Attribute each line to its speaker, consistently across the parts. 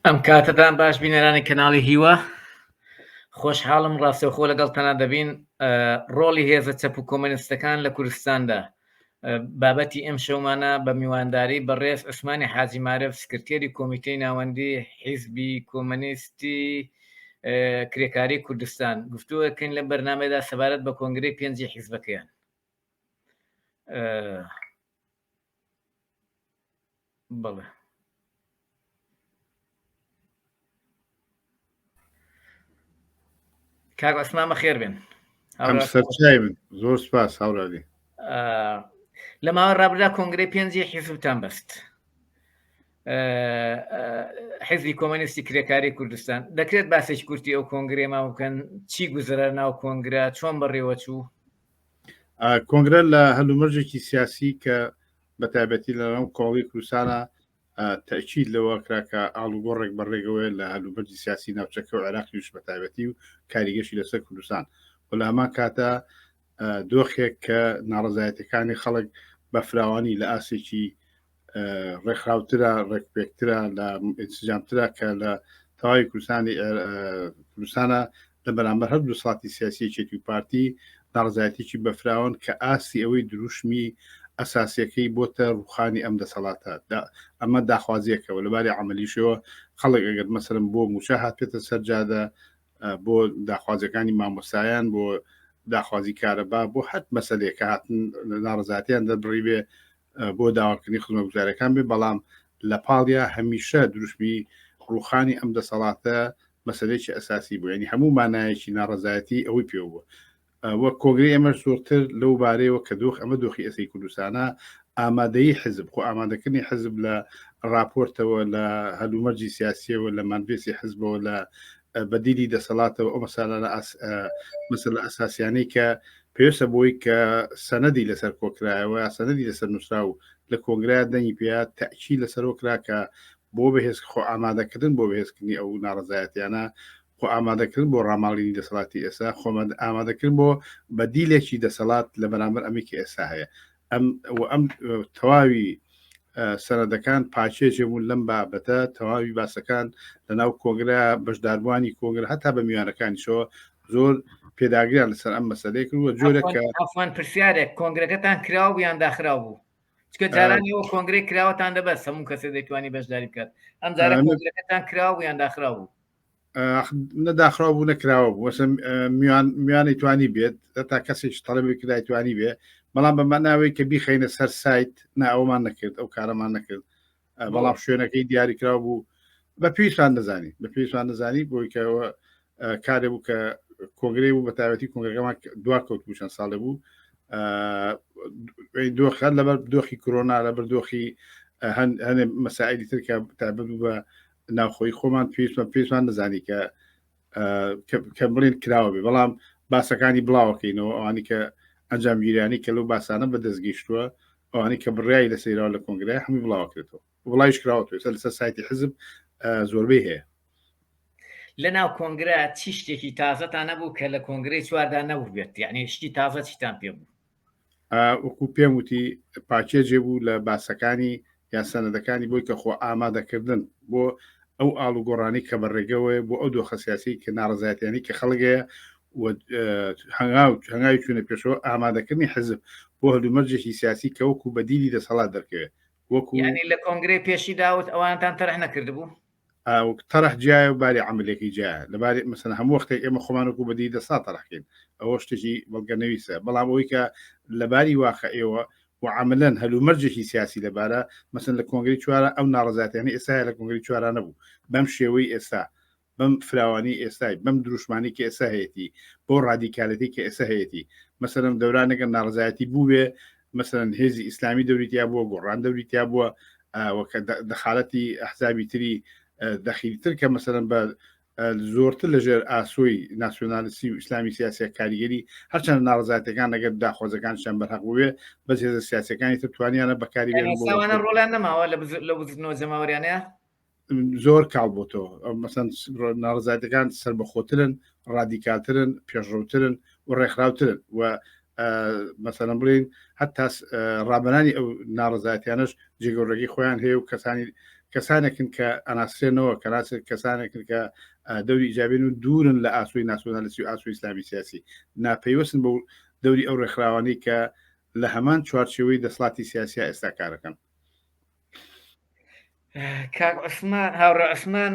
Speaker 1: ئەم کاتتان باش بینەرانی کەناڵی هیوە خۆشحاڵم ڕاستەوخۆ لەگەڵتەنە دەبین ڕۆڵی هێزە چەپ و کۆمەنیستەکان لە کوردستاندا. بابەتی ئەم شەومانە بە میوانداری بەڕێز عوسمانی حاجی مارەف سکرتێری کۆمیتەی ناوەندی حیزبی کۆمەنیستی کرێکاری کوردستان گفتووەکەین لە بەرنامەدا سەبارەت بە کۆنگرەی پێنجی حیزبەکەیان. بەڵێ کاک عوسمان بەخێر بێن.
Speaker 2: سەرچای من زۆر سپاس هاوڕادی.
Speaker 1: لە ماوە ڕابردا کۆنگرەی پێنجی حیزبتان بەست، حیزبی کۆمەنیستی کرێکاری کوردستان. دەکرێت باسێکی کورتی ئەو کۆنگرێ ما بکەن؟ چی گوزەرە ناو کۆنگرە، چۆن بەڕێوە چوو؟
Speaker 2: کۆنگرە لە هەلومەرجێکی سیاسی کە بەتایبەتی لە ناو کۆڵی کوردستانە تەکید لەوە کراکە ئاڵوگۆڕێک بەڕێگەوەی لە هەلومەرجی سیاسی ناوچەکە و عێراقیش بەتایبەتی و کاریگەشی لەسەر کوردستان و لە هەمان کاتە دۆخێک کە ناڕزایەتەکانی خەڵک بە فراوانی لە ئاسێکی ڕێکخراوترە ڕێکپێکترە لە ئینسجامترە کە لە تەواوی کوردستانە لە بەرامبەر هەردوو سڵاتی سیاسی چێتی و پارتی ناڕزایەتێکی بەفراوان کە ئاسی ئەوەی دروشمی ئەساسیەکەی بۆتە ڕوخانی ئەم دەسەڵاتە. ئەمە داخوازیەکەەوە لەبارەی عملیشەوە خەڵک ئەگەر مەسەرم بۆ موچە هاتێتە سەرجادە بۆ داخوازەکانی مامۆسایان بۆ داخوازی کارەبا بۆ حەت مەسەلێکە هاتن ناڕزایەتیان دەبڕی بێ بۆ داواکردنی خزمەتگوزاریەکان بێ، بەڵام لە پاڵیا هەمیشە دروشمی ڕوخانی ئەم دەسەڵاتە مەسەلێکی ئەساسی بوو، ینی هەموو مانایەکی ناڕزایەتی ئەوەی پێ بووە. وەک کۆنگری ئەمە زۆرتر لەو بارەیەوە کە ئەمە دۆخی ئەسەی کوردستانە ئامادەی حزب خۆ ئامادەکردنی حزب لە ڕاپۆرتەوە لە هەلومەرجی سیاسیەوە لە مانڤێسی حزبەوە لە بەدیلی دەسەڵاتەوە ئەو مەسەلە ئەساسیانەی کە پێویستە بۆی کە سەنەدی لەسەر کۆکرایەوە سەنەدی لەسەر نووسرا و لە کۆنگرای دەنگی پێیا تەکید لەسەرەوە کرا کە بۆ بەهێز خۆ ئامادەکردن بۆ بەهێزکردنی ئەو ناڕزایەتیانە، خۆ ئامادەکردن بۆ ڕاماڵینی دەسەڵاتی ئێستا، خۆ ئامادەکردن بۆ بەدیلێکی دەسەڵات لە بەرامبەر ئەمێکی ئێستا هەیە. ئەم تەواوی سەنەدەکان پاچێژێ بوون لەم بابەتە، تەواوی باسەکان لەناو کۆنگرە بەشداربووانی کۆنگرە هەتا بە میوانەکانیشەوە زۆر پێداگریان لەسەر ئەم مەسەلەی کرد و جۆرەکە
Speaker 1: ئەفوان پرسیارێک کۆنگرەکەتان کراوە یان داخراو بوو؟ چکە جارانیەوە کۆنگرەی کراوەتان دەبەست هەموو کەسێ دەیتوانی بەشداری بکات. ئەم جارە کۆنگرەکەتان کراوە یان داخراو بوو؟
Speaker 2: نەداخراو بوو نەکراوە بوو، میوانی توانی بێت تا کەسێک تەڵەبی کرای توانی بێ، بەڵام بەمان ناوەی کە بیخەینە سەر سایت نا ئەومان نەکرد، ئەو کارەمان نەکرد، بەڵام شوێنەکەی دیاری کراو بوو بە پێویستان نەزانی بۆی کەەوە کارێ بوو کە کۆنگرەی بوو بە تایبەتی کۆنگرەکەمان دوا کەوت بوو چەند ساڵە بوو دۆخەت لەبەر دۆخی کۆرۆنا لەبەر دۆخی هەنێ مەسائلی تر کە تایبەت بوو بە ناوخۆی خۆمان پێویستمان نەزانی کە بڵێن کراوە بێ، بەڵام باسەکانی بڵاوەکەینەوە ئەوانی کە ئەنجام گیرانی کە لەو باسانە بەدەستگەیشتووە، ئەوانی کە بڕیایی لە سەیرەوە لە کۆنگرای هەمووی بڵاوکرێتەوە، وڵایش کراوە لەسەر سایتی حزب زۆربەی هەیە.
Speaker 1: لە ناو کۆنگرە چی شتێکی تازەتان نەبوو کە لە کۆنگرەی چواردا نەبوو بێت؟ یعنی شتی تازە چیتان پێ بوو؟
Speaker 2: وەکو پێم وتی پاچێجێ بوو لە باسەکانی یا سەنەدەکانی بۆی کە خۆ ئامادەکردن بۆ ئەو ئاڵوگۆڕانی کە بەڕێگەوەی بۆ ئەو دۆخە سیاسی کە ناڕزایەتیانی کە خەڵگەیە هەنگاوی چوونە پێشەوە ئامادەکردنی حزب بۆ هەلومەرجێکی سیاسی کە وەکو بەدیلی دەسەڵات دەرکەوێت. وەکو
Speaker 1: یعنی لە کۆنگرەی پێشی داوت ئەوانتان تەرح نەکرد بوو؟
Speaker 2: تەرح جایە و باری عملێکی جایە لەبارەی مەسەن هەموو وەختێک ئێمە خۆمانەکو بەدی دەسا تەرحکەین، ئەوە شتێکی بەڵگەنەویسە، بەڵام ئەوەی کە لەباری واقع ئێوە وعملەن هەلومەرجێکی سیاسی لەبارە مەسن لە کۆنگری چوارە ئەو ناڕزاتیانی ئێستا لە کۆنگری چوارە نەبوو بەم شێوەی ئێستا، بەم فراوانی ئێستای، بەم دروشمانی کە ئێستا هەیەی، بۆ ڕادیکالەتی کە ئێستا هەیەی، مەسەرم دەورانێکە ناڕزایەتی بوو بێ، مەسەرەن هێزی ئیسلامی دەوریتیا بووە، گۆڕان دەوریتیا بووە، وەکە دەخالەتی ئەحزابی تری دەخیلتر کە مەسەرەن بە زۆرتر لەژێر ئاسۆی ناسیۆنالیستی و ئیسلامی سیاسی کاریگەری هەرچەند ناڕزایەتەکان لەگەر داخۆزەکانشان بەرهەق بووێ بەس هێزە سیاسەکانی تر توانیانە بەکاری
Speaker 1: بێنەوە ڕۆڵیان نەماوە لە بزنەوە جەماوەریانەیە
Speaker 2: زۆر کاڵ بۆتەوە، مەسەن ناڕزایەتەکان سربەخۆترن، ڕادیکالترن، پێشڕوترن و ڕێکخراوترن و مەسەلەن بڵین هەتا ڕابەرانی ئەو ناڕزایەتیانش جێگەڕێکی خۆیان هەیە و کەسانێکن کە ئەناسرێنەوە کەسانێکن کە دەوری ئیجابین و دوورن لە ئاسوی ناسیۆنالیستی و ئاسوی ئیسلامی سیاسی ناپەیوەستن بە دەوری ئەو ڕێکخراوانەی کە لە هەمان چوارچێوەی دەسڵاتی سیاسیا ئێستا کارەکەن.
Speaker 1: کاک عوسمان هاوڕە عوسمان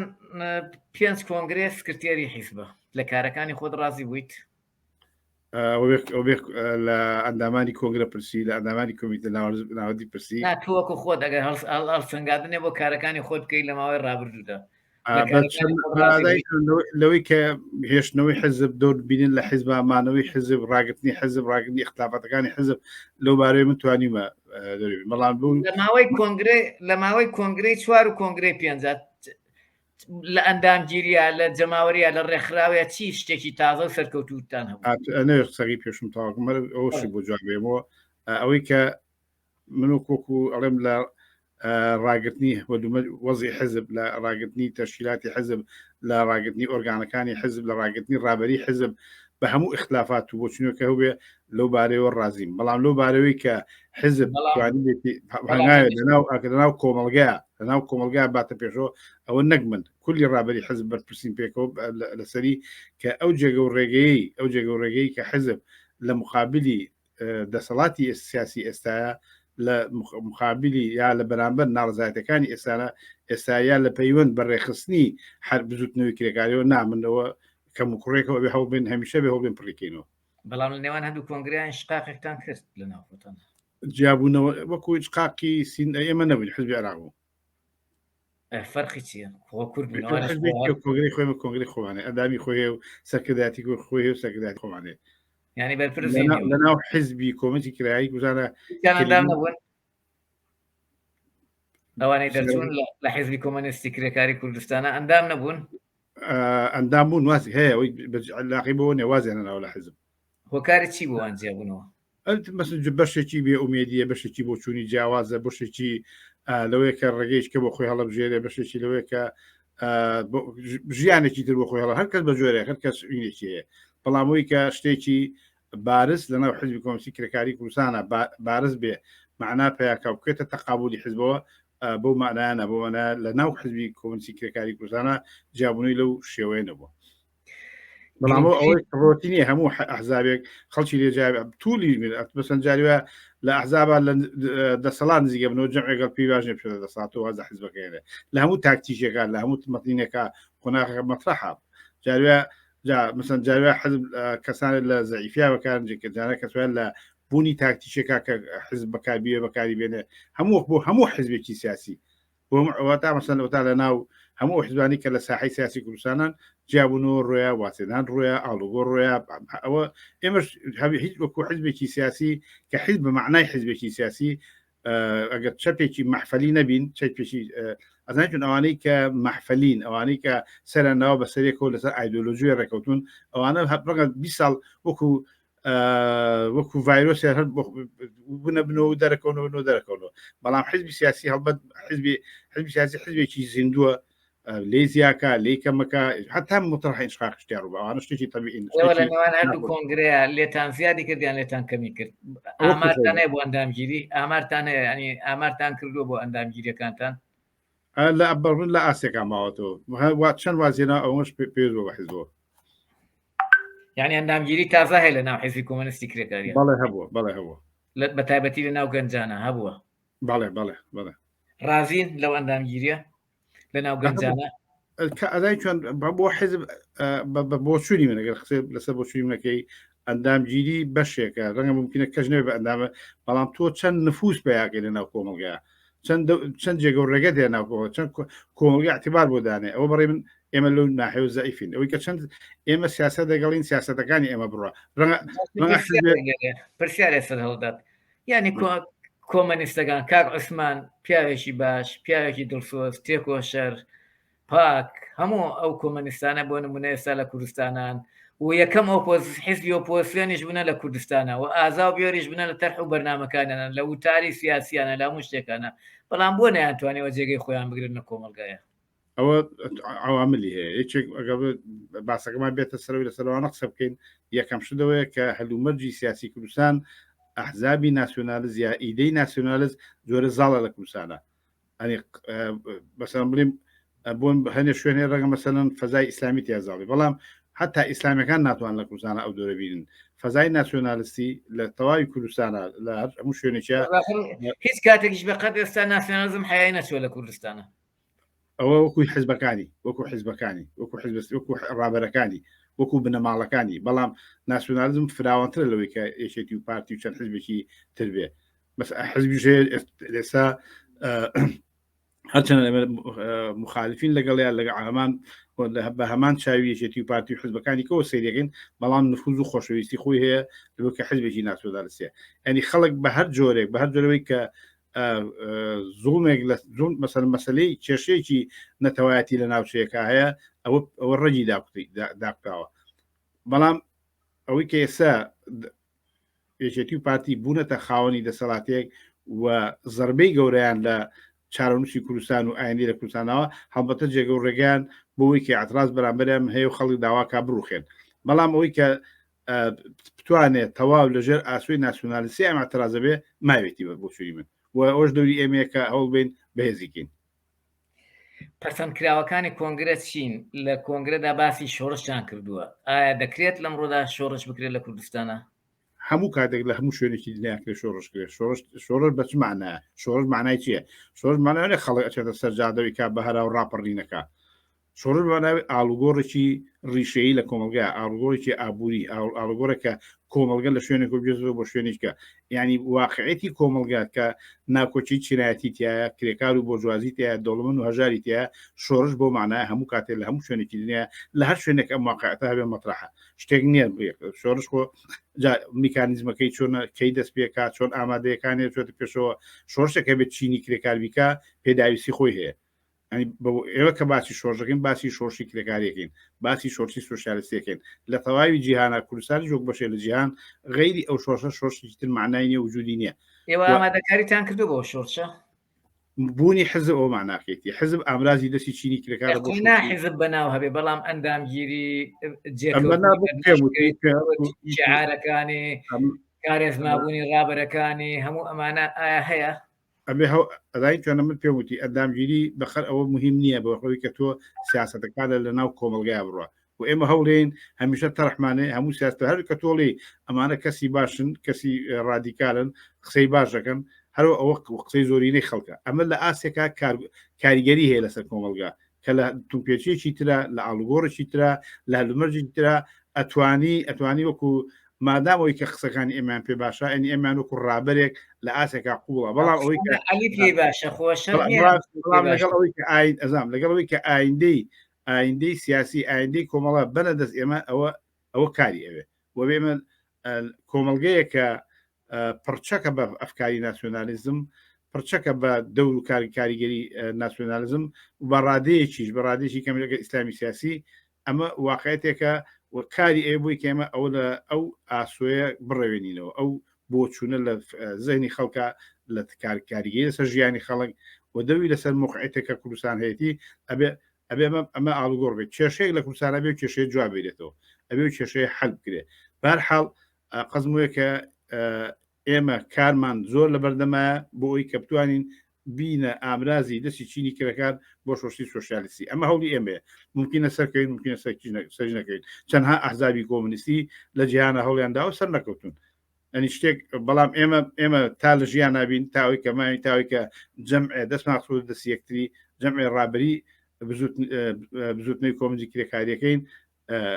Speaker 1: 5 کۆنگرێ سکرتێری حیزبە لە کارەکانی خۆت ڕازی بوویت؟
Speaker 2: لە ئەندامانی کۆنگرە پرسی لە ئەندامانی کۆمیتە ناوەندی پرسی
Speaker 1: ناتووەکو خۆت ئەگەر هەڵسەنگاندنێ بۆ کارەکانی خۆت بکەیت لە ماوەی ڕابردوودا
Speaker 2: لەوەی کە هێشتنەوەی حزب دۆر بینن لە حیزب مانەوەی حزب ڕاگرتنی حزب ڕاگرنی اختلافاتەکانی حزب لەو بارەی من توانیمە بەڵام بوون
Speaker 1: لە ماوەی کۆنگرەی 4 و کۆنگرەی 5 لە ئەندامگیریە لە جەماوەریە لە ڕێکخراوەیە چی شتێکی تازە و سەرکەوتوتان
Speaker 2: هەبوو سەری پێشم تاواکمە ئەوشی بۆ جوابێمەوە ئەوەی کە من و کۆکو ئەڵێم لە ڕاگرتنی وەزی حزب لە ڕاگرتنی تەشکیلاتی حزب لە ڕاگرتنی ئۆرگانەکانی حزب لە ڕاگرتنی ڕابەری حزب بە هەموو اختلافات و بۆچنەوەکە هەبێ لەو بارەوە ڕازیم بەڵام لەو بارەوەی کە حزب لەناو کۆمەلگا لەناو کۆمەلگا باتە پێشەوە ئەوە نەک من کولی ڕابەری حزب بەرپرسین پێکەوە لەسەری کە ئەو جێگە و ڕێگەی کە حزب لە مقابلی دەسەڵاتی سیاسی ئێستاە لە مقابلی یا لە بەرامبەر ناڕزایەتەکانی ئێستایا لە پەیوەند بەڕێخستنی هەر بزوتنەوەی کرێکاریەوە نامنەوە کەم و کوڕێکەوە بێ هەڵبێن هەمیشە بێ هەڵبێن پڕیکەینەوە
Speaker 1: بەڵام لە نێوان هەندوو کۆنگریان شقاقێکتان کرد لە ناوخۆتان
Speaker 2: جیابوونەوە وەکو شقاقی سین ئێمە نەبووین حزبی عێراق بوو
Speaker 1: فەرقی چییە
Speaker 2: کۆنگری خۆی کۆنگری خۆوانێ ئەدامی خۆی و سەرکرداتی خۆی و سەرکرداتی خۆوانێ
Speaker 1: ینی بەرپرس
Speaker 2: لەناو حزبی کۆمەتی کرایی گوزانە
Speaker 1: ئەوانەی دەچوون لە حیزبی کۆمەنیستی کرێکاری کوردستانە ئەندام نەبوون
Speaker 2: ئەندام بوون واسی هەیە لاقی بۆ نێوازیانە ناو لە حزب
Speaker 1: هۆکاری چی بۆ ئەنجیابوونەوە
Speaker 2: بەشێکی بێ ئومێدیە بەشێکی بۆ چوونی جیاوازە بەشێکی لەوەیە کە ڕێگەیشکە بۆ خۆی هەڵبژێرێ بەشێکی لەوەیە کە ژیانێکی تر بۆ خۆی هەڵ هەرکەس بە جۆرێ هەرکەس وینێکی هەیە بەڵامەوەی کە شتێکی بارز لەناو حزبی کۆمسی کرێکاری کوردستانە بارز بێ معنا پیاکە بکێتە تەقابولی حزبەوە بۆ معنایانە بۆەنە لە ناو حزبی کۆمسی کرێکاری کوردستانە جیابوونی لەو شێوەیە نەبووە بەڵام ئەوەی ڕۆتینی هەموو ئەحزابێک خەڵکی لێجاب تولی بەسەن جاریوە لە ئەحزابە لە دەسەڵات نزیگە بنەوە جەمعێگەڵ پێی واژنێ پێ دەساتەوە وازە حزبەکەیە لە هەموو تاکتیکەکان لە هەموو مەتینێکە قۆناغەکە مەطرحە جاروە مثلا جاروە حزب کەسانێک لە زەعیفیا بەکارن جێکە جارە کەسوان لە بوونی تاکتیکێکا کە حزب بەکاربیێ بەکاری بێنێ هەموو بۆ هەموو حزبێکی سیاسی بۆتا مەسەن ئەوتا لە ناو هەموو حزبانی کە لە ساحی سیاسی کوردستانان جیابوونەوە ڕۆیە واسێدان ڕۆیە ئاڵوگۆ ڕۆیە ئەوە ئێمەش هیچ وەکو حزبێکی سیاسی کە حیزب بە معنای حزبێکی سیاسی ئەگەر چەپێکی محفەلی نەبین چەپێکی ئەزانیتون ئەوانەی کە محفەلین ئەوانەی کە سەرە ناوە بەسەرێکەوە لەسەر ئایدۆلۆژیە ڕێکەوتون ئەوانە هەڕگە 20 ساڵ وەکو ڤایرۆسی هەر بوونە بنەوە دەرەکەونەوە دەرەکەونەوە بەڵام حزبی سیاسی هەڵبەت حزبی سیاسی حزبێکی زیندووە لێ زیاکە لێ کەمەکە هەتا متڕحین شقاقشتیان ڕوو ئەوانە شتێکی طبیعین
Speaker 1: لەوان هەردوو کۆنگرەیە لێتان زیادی کردیان لێتان کەمی کرد ئامارتانەیە بۆ ئەندامگیری ئامارتانەیە ینی ئامارتان کردووە بۆ ئەندامگیریەکانتان
Speaker 2: لە ئەبەڕون لە ئاسێکان ماوەتەوە چەند وازیێنە ئەوەش پێز بۆ بەحیزبەوە
Speaker 1: یعنی ئەندامگیری تازە هەیە لە ناو حیزبی کۆمۆنیستی کرێکاری
Speaker 2: بەڵێ هەبووە بەڵێ هەبووە
Speaker 1: بە تایبەتی لە ناو گەنجانە هەبووە
Speaker 2: بەڵێ
Speaker 1: ڕازین لەو ئەندامگیریە لە ناو گەنجانە
Speaker 2: ئەدای چۆن بۆ حزب بۆ چوونی منەگەر قسە لەسەر بۆ چوونی منەکەی ئەندامگیری بەشێکە ڕەنگە ممکنە کەژ نەوێ بە ئەندامە بەڵام تۆ چەند نفوس پیاکەی لە ناو کۆمەلگا چەند جێگە و ڕێگە دێ ناوکەوە چەند کۆمەلگا اعتیبار بۆ دانێ ئەوە بەڕێ من ئێمە لەو ناحێ و زەعیفین ئەوەی کە چەند ئێمە سیاسەت دەگەڵین سیاسەتەکانی ئێمە بڕە
Speaker 1: پرسیارێ سەر هەڵدات یعنی کۆمەنیستەکان کاک عوسمان پیاوێکی باش پیاوێکی دڵسۆز تێکۆشەر پاک هەموو ئەو کۆمەنیستانە بۆ نمونە ئێستا لە کوردستانان و یەکەم حیزبی ئۆپۆزیسیۆنیش بنە لە کوردستانە و ئازا و بێریش بنە لە تەرح و بەرنامەکانیانە لە وتاری سیاسیانە لە هەموو شتێکانە بەڵام بۆ نەیانتوانێەوە جێگەی خۆیان بگرن لە کۆمەلگایە
Speaker 2: ئەوە عواملی هەیە یەکێک باسەکەمان بێتە سەرەوەی لەسەرەوەانە قسە بکەین یەکەم شدەوەیە کە هەلومەرجی سیاسی کوردستان ئەحزابی ناسیۆنالیز یا ئیدەی ناسیۆنالیز زۆرە زاڵە لە کوردستانە ئەنی بەسەڵ بڵیم بۆن هەنێ شوێنێ ڕەنگە مەسەن فەزای ئیسلامی تێزاڵی بەڵام حتا ئیسلامیەکان ناتوان لە کوردستانە ئەو دۆرە بینن فەزای ناسیۆنالیستی لە تەواوی کوردستانە لە هەموو شوێنێکە
Speaker 1: هیچ کاتێکیش بەقەت ئێستا ناسیۆنالیزم حیای نەچوە لە کوردستانە
Speaker 2: ئەوە وەکوی حزبەکانی وەکو ڕابەرەکانی وەکو بنەماڵەکانی بەڵام ناسیۆنالیزم فراوانترە لەوەی کە یەکێتی و پارتی و چەند حزبێکی تربێ بەس حزبی ئێستا هەرچەند مخالفین لەگەڵیان لەگە ئامان بە هەمان چاوی یەکێتی و پارتی و حزبەکانی کەەوە سیرەکەین بەڵام نفوز و خۆشەویستی خۆی هەیە لەوە کە حزبێکی ناسیۆنالیستیە ئەنی خەڵک بە هەر جۆرێک بە هەر جۆرەوەی کە زوڵمێک لە زوڵ مەسلەی کێشەیەکی نەتەوایەتی لە ناوچەیەەکە هەیە ئەوە ڕەجی داکتاوە بەڵام ئەوەی کە ئێستا یەکێتی و پارتی بوونەتە خاوەنی دەسەڵاتێک و زەربەی گەورەیان لە چارەنووسی کوردستان و ئایندی لە کوردستانەوە هەڵبەتە جێگە و ڕێگەیان بۆەوەی کە ئەتراز بەرامبەرم هەیە و خەڵی داواکە بڕوخێن بەڵام ئەوەی کە بتوانێت تەواو لەژێر ئاسوی ناسیۆنالیستی ئەم ئەترازە بێ ماوێتی بە بۆچووی من و ئەوش دەوری ئێمەیەکە هەوڵ بین بەهێزیکەین
Speaker 1: پەسەندکراوەکانی کۆنگرێت چین لە کۆنگرەدا باسی شۆڕشیان کردووە ئایا دەکرێت لەمڕۆدا شۆڕش بکرێت لە کوردستانە
Speaker 2: هەموو کاتێک لە هەموو شوێنێکی دنیاکرێت شۆڕش کرێت شۆڕش بە چ معنایە شۆڕش معنای چییە شۆڕش معناوێ خەڵک ئەچێتە سەرجادەوەی کا بەهرا و ڕاپەڕینەکە شۆڕش معناوی ئاڵوگۆڕێکی ڕیشەیی لە کۆمەلگا ئاڵوگۆڕێکی ئابووری ئاڵوگۆڕێکە کۆمەلگە لە شوێنێک بێزەوە بۆ شوێنێککە ینی واقعەتی کۆمەلگات کە ناکۆچی چینایەتی تایە کرێکار و بۆژوازی تایە دەوڵەمەند و هەژاری تایە شۆڕش بۆ معنای هەموو کاتێک لە هەموو شوێنێکی دنیا لە هەر شوێنێک ئەم واقعەتە هەبێ مەطرحە شتێک نییە شۆڕش خۆ میکانیزمەکەی چۆن کەی دەست پێکا چۆن ئامادەیەکانی چۆتە پێشەوە شۆڕشەکە بێت چینی کرێکاربیکە پێداویستی خۆی هەیە ئێوە کە باسی شۆڕژەکەین باسی شۆڕشی کرێکارێکین باسی شۆڕشی سۆشیالیستەکەین لە تەواوی جیهانە کوردستانی جۆک بەشێ لە جیهان غەیری ئەو شۆڕشە شۆڕشی تر معنای نیە وجودی نییە
Speaker 1: ئێوە ئامادەکاریتان کردو بۆ شۆڕشە
Speaker 2: بوونی حزب ئەو معناکێتی حزب ئامرازی دەستی چینی کرێکار
Speaker 1: حزب بەناو هەبێ بەڵام ئەندامگیری شعارەکانی کارێزمابوونی ڕابەرەکانی هەموو ئەمانە ئایا هەیە
Speaker 2: ئەبێ ئەدای توانە من پێوتی ئەندامگیری بەخەر ئەوە مهم نییە بە خۆی کە تۆ سیاسەتەکانە لە ناو کۆمەلگای بڕوە و ئێمە هەوڵێن هەمیشە تەرحمانێ هەموو سیاست هەر کە تۆڵی ئەمانە کەسی باشن کەسی ڕادیکالن قسەی باشەکەن هەرو ئەوە قسەی زۆرینەی خەڵکە ئەمە لە ئاسێکا کاریگەری هەیە لەسەر کۆمەلگا کە لە توپێچێکی ترە لە ئاڵوگۆڕێکی ترە لە هەلومەرجی ترە ئەتوانی وەکو مادامەوەی کە قسەکانی ئێمان پێ باشە ئەنی ئێمان وەکو ڕابەرێک لە ئاسێکا قوڵە بەڵام ئەوەی
Speaker 1: پێ باشە خۆشە
Speaker 2: ئەزام لەگەڵەوەی کە ئایندەی سیاسی ئایندەی کۆمەڵە بەنە دەست ئێمە ئەوە کاری ئەوێ وە بێمە کۆمەلگەیە کە پڕچەکە بە ئەفکاری ناسیۆنالیزم پڕچەکە بە دەور و کاریگەری ناسیۆنالیزم و بەڕادەیەکیش بەڕادێکی کەمەکە ئیسلامی سیاسی ئەمە واقعەتێکە کاری ئێ بووی کێمە ئەو لە ئەو ئاسوەیە بڕێوێنینەوە ئەو بۆ چوونە لە زەینی خەڵکە لە کاریگەری لەسەر ژیانی خەڵک و دەوی لەسەر موقعەتێکە کوردستان هەیەی ئەبێ ئەمە ئاڵوگۆڕ بێت کێشەیەک لە کوردستانە بێ کێشەیە جواب بێتەوە ئەبێ کێشەیە حەل بکرێت بەرحاڵ قەزموویە کە ئێمە کارمان زۆر لە بەردەمایە بۆ ئەوی کە بتوانین بینە ئامرازی دەستی چینی کرەکان بۆ شۆڕشی سۆشیالیستی ئەمە هەوڵی ئێمێ ممکنە سەرکەین ممکنە سەرج نەکەین چەندها ئەحزابی کۆمونیستی لە جیهانە هەوڵیاندا و سەر نەکەوتون ئەنی شتێک بەڵام ئێمە تا لە ژیان نبین تاوی کە ماوی تاوی کە جەمع دەستماخسوود دەست یەکتری جەمع ڕابری بزوتنەی کۆمنجی کرێکاریەکەین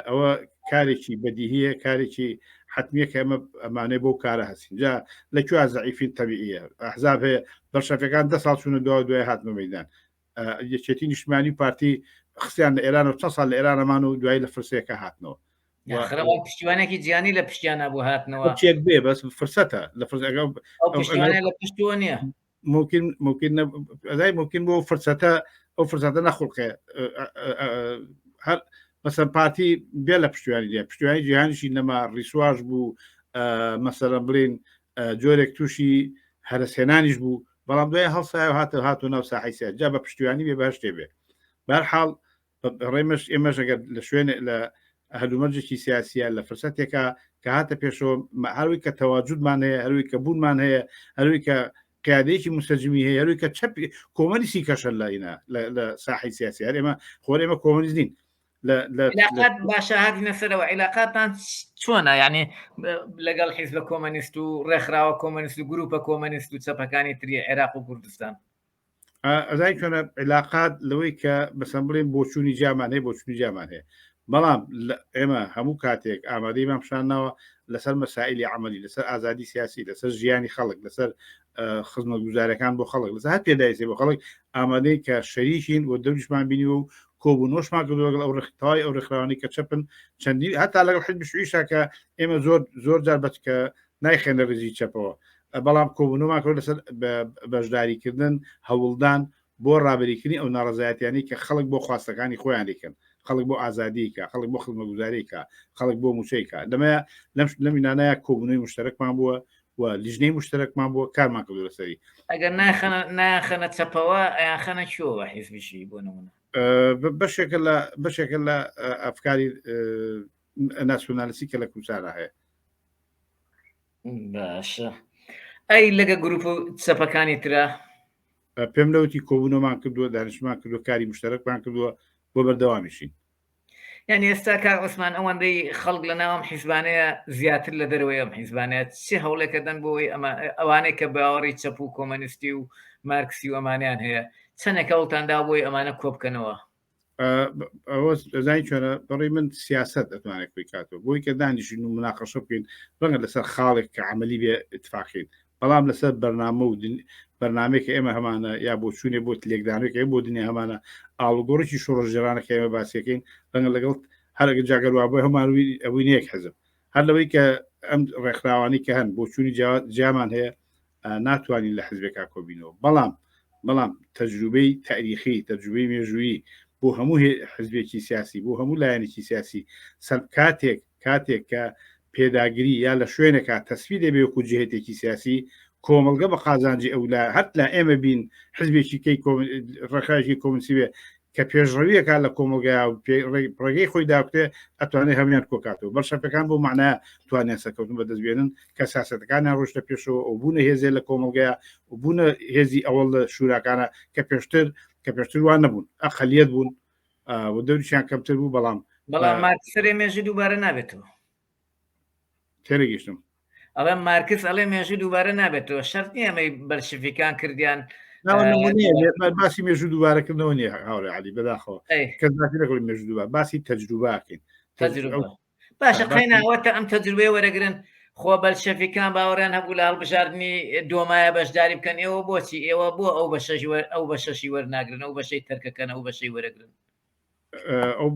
Speaker 2: ئەوە کارێکی بەدیهەیە کارێکی حتمیە کە ئەمە ئەمانەی بۆ کارە هەسین جا لەکوێ زەعیفین تەبیعیە ئەحزاب هەیە بەرشەفەکان 10 ساڵ چوونە دوای هاتنەوە مەیدان یەکێتی نیشتمانی پارتی خستیان لە ئێران و چەند ساڵ لە ئێرانەمان و دوای لە فرسەیەکە هاتنەوە
Speaker 1: پشتیوانێکی جیانی لە پشتیانە بۆ هاتنەوە
Speaker 2: چێک بێ بەس فرسەتە لە
Speaker 1: لە پشتوە نییە
Speaker 2: ممکن بۆ فرسەتە ئەو فرسەتە نەخڵقێ هەر مەسەن پارتی بێ لە پشتیوانی پشتیوانی جیهانیشی نەما ڕیسواژ بوو مەسەرە بڵین جۆرێک تووشی هەرسێنانیش بوو بەڵام دوای هەڵسای و هاتو ناو ساحیسە جا بە پشتیوانی بێ بەشتێ بێ بەرحاڵ ڕێمەش ئێمەش ئەگەر لە شوێنێ لە هەلومەرجێکی سیاسیە لە فرسەتێکە کە هاتە پێشەوە هەروی کە تەواجودمان هەیە هەروی کە بوونمان هەیە هەروی کە قیادەیەکی مستەجمی هەیە ڕووی کە چەپ کۆمەنیسی کەشە لە ساحی سیاسی هەر ئێمە خۆر ئێمە کۆمەنیست نین
Speaker 1: علاقات باشە هاتینە سەرەوە علاقاتان چۆنە یعنی لەگەڵ حیزب کۆمەنیست و ڕێکخراوە کۆمەنیست و گروپە کۆمەنیست و چەپەکانی تری عێراق و کوردستان
Speaker 2: ئەزای چۆنە علاقات لەوەی کە بەسەم بڵێن بۆچوونی جامان هەیە بۆچوونی جامان هەیە بەڵام ئێمە هەموو کاتێک ئامادەی مامشانناوە لەسەر مەسائلی عملی لەسەر ئازادی سیاسی لەسەر ژیانی خەڵک لەسەر خزمەت گوزارەکان بۆ خەڵک لەسەر هەر پێداویسێ بۆ خەڵک ئامادەی کە شەریکین و دەوریشمان بینیوە و کۆبوونۆشمان کردو لەگەڵ ئەو ڕێکخراوی ئەو ڕێکخراوانی کە چەپن چەندی هەتا لەگەڵ حزب شوعیشا کە ئێمە زۆر جار بەچکە نایخێنە ڕێزی چەپەوە بەڵام کۆبوونەوەمان کرد لەسەر بەشداریکردن هەوڵدان بۆ ڕابریکردنی ئەو ناڕزایەتیانی کە خەڵک بۆ خواستەکانی خۆیان دیکەن خەڵک بۆ ئازادیکە خەڵک بۆ خزمەتگوزاریکە خەڵک بۆ موچەیکە دەمەیە لەم مینانەیە کۆبوونەوەی مشتەرەکمان بووە و لیژنەی مشتەرەکمان بووە کارمان کردو لەسەری
Speaker 1: ئەگەر ناخەنە چەپەوە ئەیان خەنە چۆوە حیزبیشی بۆ نمونە
Speaker 2: بەشێکە لە ئەفکاری ناسیۆنالیستی کە لە کوردستانە هەیە
Speaker 1: باشە ئەی لەگە گروپ و چەپەکانی ترە
Speaker 2: پێم لەوتی کۆبوونەوەمان کردووە دانیشتمان کردووە کاری مشتەرەکمان کردووە بۆ بەردەوامیشین
Speaker 1: یعنی ئێستا کار عوسمان ئەوەندەی خەڵک لە ناوم حیزبانەیە زیاتر لە دەروەوەی ئەم حیزبانێت چی هەوڵێکە دەن بۆی ئەوانەی کە باوەڕی چەپ و کۆمەنیستی و مارکسی و ئەمانیان هەیە چەندێکە هەوڵتاندا بۆی ئەمانە کۆبکەنەوە
Speaker 2: ئەوە زای چۆنە بەڕێ من سیاست ئەتوانێت کوی کاتەوە بۆی کە دانیشین و مناقەشە بکەین ڕەنگە لەسەر خاڵێک کە عملی بێ اتفاقین بەڵام لەسەر بەرنامە و بەرنمەیەکە ئێمە هەمانە یا بۆ چوونێ بۆ لێکدانێک بۆ دنیا هەمانە ئاڵگۆڕێکی شۆڕژێرانەکە ئێمە باسیەکەین ڕەنگە لەگەڵ هەرگە جاگەروا بۆ هەمانوی ئەوەی نیەک حەزم هەر لەوەی کە ئەم ڕێکخراوانی کە هەن بۆ چوونی جامان هەیە ناتوانین لە حزبێکا کۆبینەوە بەڵام تەجروبەی تاریخی تەجروبەی مێژوویی بۆ هەموو حزبێکی سیاسی بۆ هەموو لایەنێکی سیاسی کاتێک کە پێداگیری یا لە شوێنێکا تەسوی دەبێ وەکو جهێتێکی سیاسی کۆمەلگە بە قازانجی ئەولا هەت لە ئێمە بین حزبێکی کەی ڕێکخراوێکی کۆمنسی بێ کە پێشڕەویەکە لە کۆمەلگا ڕێگەی خۆی داکتێ ئەتوانێت هەمویان کۆکاتەوە بەرشەپەکان بۆ معناە توانێت سەکەوتن بەدەستبێنن کە سیاسەتەکانیان ڕۆشتە پێشەوە ئەو بوونە هێزێ لە کۆمەلگەیە و بوونە هێزی ئەوڵ لە شوراکانە کە پێشتر وان نەبوون ئەقلیەت بوون و دەوریشیان کەمتر بوو بەڵام
Speaker 1: مارکسەرێ مێژی دووبارە نابێتەوە
Speaker 2: تێرەگەیشتم
Speaker 1: ئەڵێ مارکس ئەڵێ مێژی دووبارە نابێتەوە شەرت نیە ئەمەی بەرشفیکان کردیان
Speaker 2: باسی مێژوو دووبارەکردنەوە نیە هاوڕێ علی بەداخەوە کەسی نەکەڵی مێژوو دووبار باسی تەجروباکەین
Speaker 1: باشە قەیناوەتە ئەم تەجروبەیە وەرەگرن خۆ بەلشەفیکان باوەڕیان هەبوو لە هەڵبژاردننی دۆمایە بەشداری بکەن ئێوە بۆچی ئێوە بۆ ئەو بەشەشی وەرناگرن ئەو بەشەی تەرکەکەن ئەو بەشەی وەرەگرن
Speaker 2: ئەو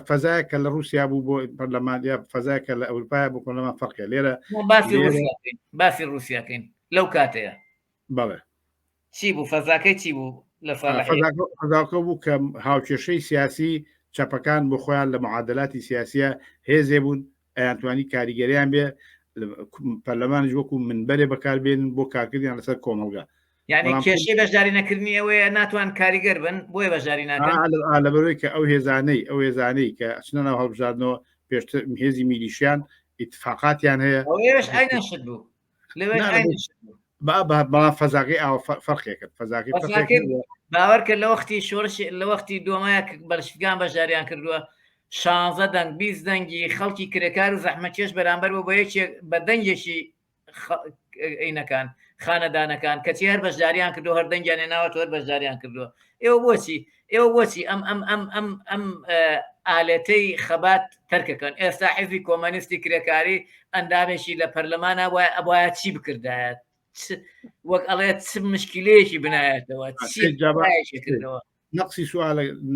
Speaker 2: فەزایەکە لە رووسیا بوو بۆ پەرلەمانیا فەزایەکە لە ئەوروپای بۆ پەرلەمان فەرقە لێرە
Speaker 1: باسی رووسیاکەین لەو کاتەیە
Speaker 2: بەڵێ
Speaker 1: چی بوو فەزاکەی چی بوو لە
Speaker 2: فەزاکە بوو کە هاوکێشەی سیاسی چەپەکان بۆ خۆیان لە معادلاتی سیاسیە هێزێ بوون ئەیانتوانی کاریگەریان بێ پەرلەمانش وەکو منبەرێ بەکاربێنن بۆ کارکردیان لەسەر کۆمەلگا
Speaker 1: یعنی کێشەی بەشداری نەکردنی ئەوەیە ناتوان کاریگەر بن بۆیە بەشداری ناکەن
Speaker 2: لەبەرەوەی کە ئەو هێزانەی کە ئەچنە ناو هەڵبژاردنەوە پێشتر هێزی میلیشیان ئیتفاقاتیان هەیە
Speaker 1: ئەوێش ئاینەشت بوو
Speaker 2: بەڵام فەزاقی ئاو فەرقێکرد فەزاقی
Speaker 1: باوەڕ کرد لە وەختی شۆڕش لە وەختی دۆمایە بەرشفگان بەشداریان کردووە 16 دەنگ 20 دەنگی خەڵکی کرێکار و زەحمەتکێش بەرامبەر بۆ یەکێک بە دەنگێکی عینەکان خانەدانەکان کەچی هەر بەشداریان کردو هەر دەنگیان هێناوەوە هەر بەشداریان کردووە ئێوە بۆچی ئەم ئالەتەی خەبات تەرکەکەن ئێستا حیزبی کۆمەنیستی کرێکاری ئەندامێکی لە پەرلەمانە ئەبایە چی بکردایەت وەک ئەڵێت چ مشکلەیەکی بنایەتەوە کردەوە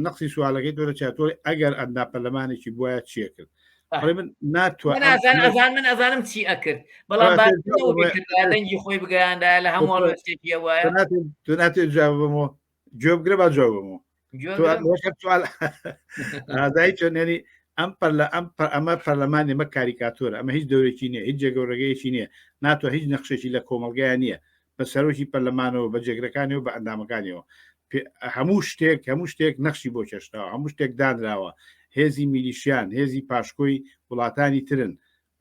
Speaker 2: نقصی سوالەکەی تۆرە چاتۆی ئەگەر ئەندا پەرلەمانێکی بواە چیە کرد من
Speaker 1: من ئەزانم چی ئەکرد بەڵام دەنگی خۆی بگەیاندا لە هەموو ڕێستێکی وایە
Speaker 2: تو ناتێت جوابمەوە جوابگرە با جوابمەوە ئازایی چۆنێنی ئەمە پەرلەمانی ئەمە کاریکاتۆرە ئەمە هیچ دەورێکی نییە هیچ جێگەورەگەیەکی نییە ناتوە هیچ نەخشێکی لە کۆمەلگایە نییە بە سەرۆکی پەرلەمانەوە بە جێگرەکانیەوە بە ئەندامەکانیەوە هەموو شتێک نەخشی بۆ کێشتاوە هەموو شتێک دانراوە هێزی میلیشیان هێزی پاشکۆی وڵاتانی ترن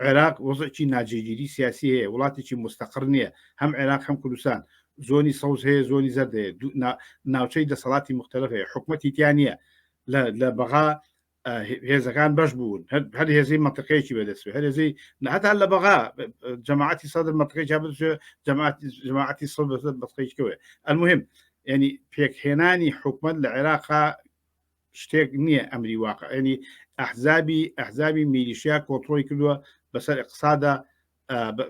Speaker 2: عێراق وەزعی ناجێگیری سیاسی هەیە وڵاتێکی مستەقر نییە هەم عێراق هەم کوردستان زۆنی سەوز هەیە زۆنی زەرد هەیە ناوچەی دەسەڵاتی مختلف هەیە حکوومەتی تیان نییە لە بەغا هێزەکان بەش بوون هەر هێزی منطقەیەکی بەدەستوێ هەر هێزی هەتا لە بەغا جەماعەتی سەدر منطقەی جەماعەتی سەد بەسقەیەوێ المهم ینی پێکهێنانی حکومت لە عێراقا شتێک نییە ئەمری واقع ینی ئەحزابی میلیشیا کۆنتڕۆلی کردووە بەسەر اقتصادا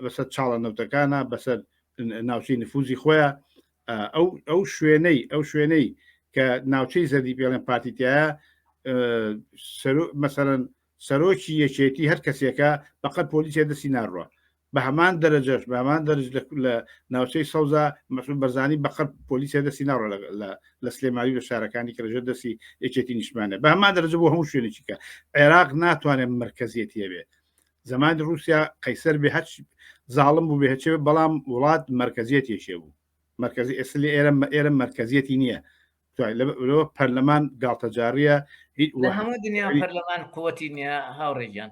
Speaker 2: بەسەر چاڵە نەوتەکانە بەسەر ناوچەی نفوزی خۆیان ئەو شوێنەی کە ناوچەی زەردی پێڵێن پارتیتیایە مەسەرەن سەرۆکی یەکێتی هەر کەسێکە بەقەت پۆلیسیە دەستی ناڕوە بە هەمان دەرەجەش بە هەمان دەرج لە ناوچەی سەوزا مەسول بەرزانی بەقەت پۆلیسیە دەستی ناڕۆ لە سلێمانی لە شارەکانی کە لەژێر دەستی یەکێتی نیشمانە بە هەمان دەرەجە بۆ هەموو شوێنێکیکە عێراق ناتوانێت مرکزیەتی هەبێ زمانی رووسیا قەیسەر بێ هەچ زاڵم بوو بێ هەچێ بەڵام وڵات مرکزیەتێکێ بوو مرکزی ئێسلی ئێرە مرکزیەتی نییە پەرلەمان گاڵتەجاریە هیچ
Speaker 1: لە هەموو دنیا پەرلەمان قووەتی نییە هاوڕێگیان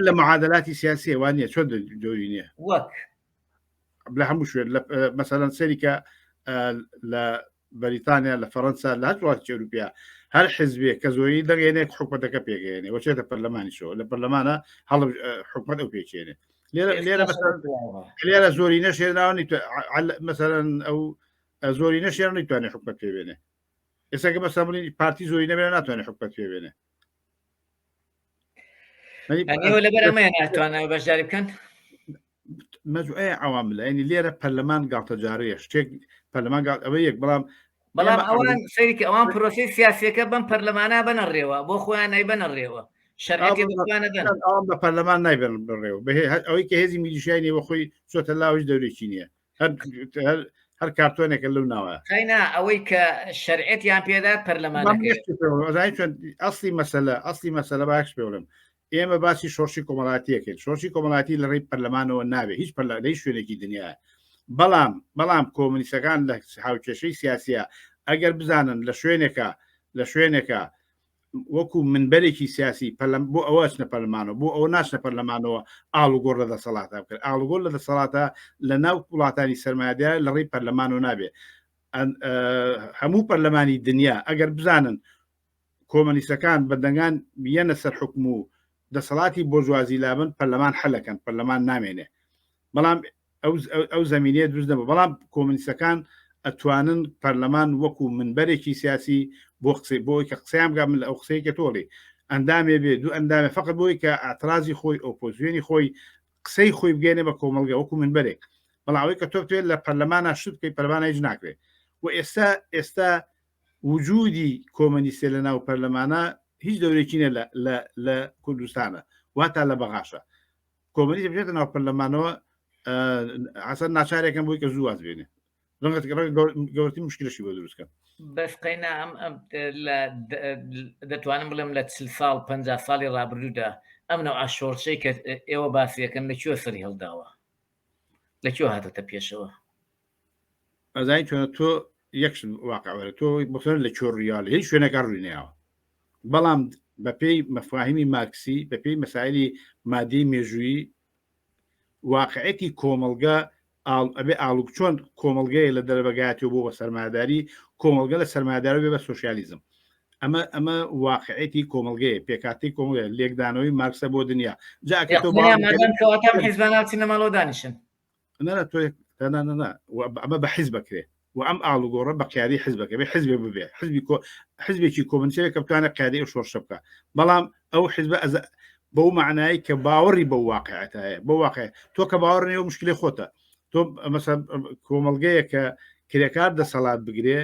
Speaker 2: لە معادلاتی سیاسی وانە چۆن دەوری نییە
Speaker 1: وەک
Speaker 2: لە هەموو شوێن مەسەلەن سەریکە لە بەریتانیا لە فەڕەنسا لە هەر وڵاتی ئەوروپیا هەر حزبێک کە زۆری دەگەێنێت حکومەتەکە پێگەێنێ وەچێتە پەرلەمانیشەوە لە پەرلەمانە هەڵ حکومەت ئەو پێچێنێ لێرە زۆری نەشێناوە مەسەرەن ئەو زۆری نەشێن نیتوانێت حکومەت پێبێنێ ئێستاکە بەسەمونی پارتی زۆری نەبێنە ناتوانێت حکومەت پێبێنێ
Speaker 1: لەبەر ئەمە ناتوانێت بەشداری بکەن
Speaker 2: مەجموعەیە عوامل ینی لێرە پەرلەمان گاڵتەجاریە شتێک پەرلەمان ئەوە یەک بەڵام
Speaker 1: ئەوان سەریکە ئەوان پرۆسی سیاسیەکە بەم پەرلەمانە بنەڕێەوە بۆ خۆیان نەی بنەڕێەوە
Speaker 2: بە پەرلەمان نایبن بڕێەوە ئەوەی کە هێزی میلیشیای نێوە خۆی چۆتە لاوش دەورێکی نییە هەر کارتۆنێکە لەو ناوە
Speaker 1: خەینا ئەوەی کە شەرعەتیان پێدا پەرلەمانەکە
Speaker 2: ئەسلی مەسەلە باش پێڵم ئێمە باسی شۆڕشی کۆمەڵاتیەکەین شۆڕشی کۆمەڵاتی لە ڕێی پەرلەمانەوە نابێ هیچ پەرلەی شوێنێکی دنیا بەڵام کۆمونیستەکان لە هاوکێشەی سیاسیە ئەگەر بزانن لە شوێنێکە وەکو منبەرێکی سیاسی بۆ ئەوە چنە پەرلەمانەوە بۆ ئەو ناشنە پەرلەمانەوە ئاڵوگۆڕ لە دەسەڵاتە بکرد ئاڵوگۆڕ لە دەسەڵاتە لە ناو وڵاتانی سەرمایه‌دار لە ڕێی پەرلەمانەوە نابێ هەموو پەرلەمانی دنیا ئەگەر بزانن کۆمونیستەکان بەدەنگان بیەنە سەر حکم و دەسەڵاتی بۆ جوازی لابن پەرلەمان حەلەکەن پەرلەمان نامێنێ بەڵام ئەو زمینەیە دروست دەبە بەڵام کۆمونیستەکان ئەتوانن پەرلەمان وەکو منبەرێکی سیاسی بۆ بۆی کە قسەیان بگا من لە ئەو قسەیەکە تۆڵی ئەندامێ بێ دوو ئەندامێ فقط بۆی کە ئاعترازی خۆی ئۆپۆزیۆنی خۆی قسەی خۆی بگەێنێ بە کۆمەڵگە وەکو منبەرێک بەڵاوەی کە تۆ توێت لە پەرلەمانە شت بکەی پەرلەمانە هیچ ناکرێت و ئێستا وجودی کۆمونیستە لە ناو پەرلەمانە هیچ دەورێکینە لە کوردستانە واتە لە بەغاشە کۆمونیست بێتە ناو پەرلەمانەوە ئاسان ناچارێکم بۆی کە زوو واز بێنێ گەورەتی مشکلشی بۆ دروستکە
Speaker 1: بەس قەینا دەتوانم بڵێم لە 40 ساڵ 50 ساڵی ڕابردوودا ئەم نەو ئاشۆرچەی کە ئێوە باسیەکەن لەکوێ سەری هەڵداوە لەکوێ هاتەتە پێشەوە
Speaker 2: ئەزای چۆنە تۆ یەک واقعوەرە تۆ بخێن لە چۆڕیاڵ هیچ شوێنەکە ڕووینەوە بەڵام بەپێی مەفاهیمی مارکسی بەپێی مەسائلی مادەی مێژووی واقعەتی کۆمەڵگە ئەبێ ئاڵوک چۆن کۆمەڵگەیە لە دەربگاتەوە بۆ بە سەرماداری کۆمەڵگە لە سەرمادار بێ بە سۆشیالیزم ئەمە واقعەتی کۆمەڵگەیە پێکاتی کۆمەڵگە لێکدانەوەی مارکسە بۆ دنیا جاکە تۆ
Speaker 1: حیزباناتی نەماڵۆ دانیشن
Speaker 2: تۆ ئەمە بە حیز بکرێت و ئەم ئاڵوگۆڕە بە قیادی حیزبەکە بێ حیزبێ ببێ حیزبێکی کۆمنسیەوە کە بتوانێت قیادی ئەو شۆڕشە بکە بەڵام ئەو حیزبە بەو معنایی کە باوەڕی بە واقعەتە هەیە بۆ واقع تۆ کە باوەڕنی و مشکلی خۆتە تۆ مەسەن کۆمەڵگەیە کە کرێکار دەسەڵات بگرێ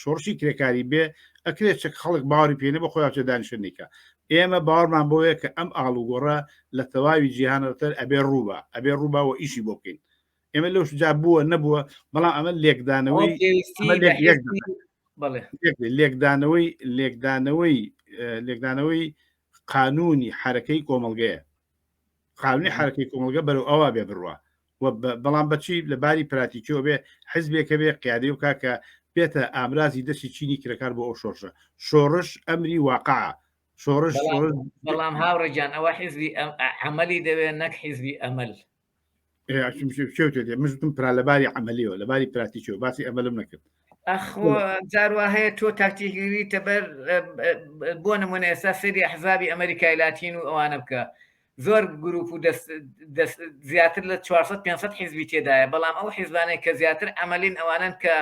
Speaker 2: شۆڕشی کرێکاری بێ ئەکرێت چ خەڵک باوەڕی پێێنێ بە خۆیان چێ دانیشتنیکە ئێمە باوەڕمان بۆیە کە ئەم ئاڵوگۆڕە لە تەواوی جیهانەتر ئەبێ ڕووبەوە ئیشی بۆ بکەین ئێمە لەو شجا بووە نەبووە بەڵام ئەمە لێکدانەوەی قانونی حرەکەی کۆمەڵگەیە قانونی حرەکەی کۆمەڵگە بەرەو ئەوە بێ بڕوە بەڵام بەچی لەباری پراتیکیەوە بێ حیزبێکە بێ قیادی و کاکە بێتە ئامرازی دەستی چینی کرەکار بۆ ئەو شۆڕش ئەمری واقعە شۆڕش
Speaker 1: بەڵام هاوڕێجان ئەوە حیزبی عەمەلی دەوێت نەک حیزبی ئەمەل
Speaker 2: مژتم پرا لەباری عملیەوە لەباری پراتیکەوە باسی ئەمەلم نەکرد
Speaker 1: ئەخۆ جاروا هەیە تۆ تاکتیکیتە بەر بۆ نمونە ئێستا سەری ئەحزابی ئەمریکای لاتین و ئەوانە بکە زۆر گروپ و زیاتر لە 400-500 حیزبی تێدایە بەڵام ئەو حیزبانەی کە زیاتر ئەمەلین ئەوانن کە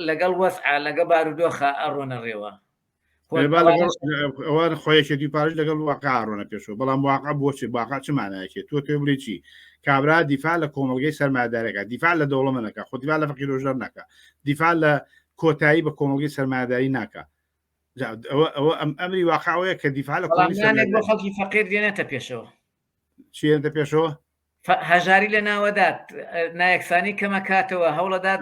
Speaker 1: لەگەڵ وەسع لەگە بارودۆخە ئەڕۆنە ڕێوە
Speaker 2: ئەوان خۆیەکێتی پارش لەگەڵ واقع ڕۆنە پێشەوە بەڵام واقع بۆچی واقع چمانایەکێت تۆ تێ بڵێ چی کابرا دیفاع لە کۆمەلگەی سەرمایه‌دارەکە دیفاع لە دەوڵەمەنەکە خۆ دیفاع لە فەقیرۆژەر ناکە دیفاع لە کۆتایی بە کۆمەلگەی سەرمایه‌داری ناکە ئەوە ئەمری واقعەوەیە کە دیفاع لە
Speaker 1: بۆ خەڵکی فەقیر دێنێتە پێشەوە
Speaker 2: چیێنتە پێشەوە
Speaker 1: هەژاری لە ناوەدات نایەکسانی کەمەکاتەوە هەوڵەدات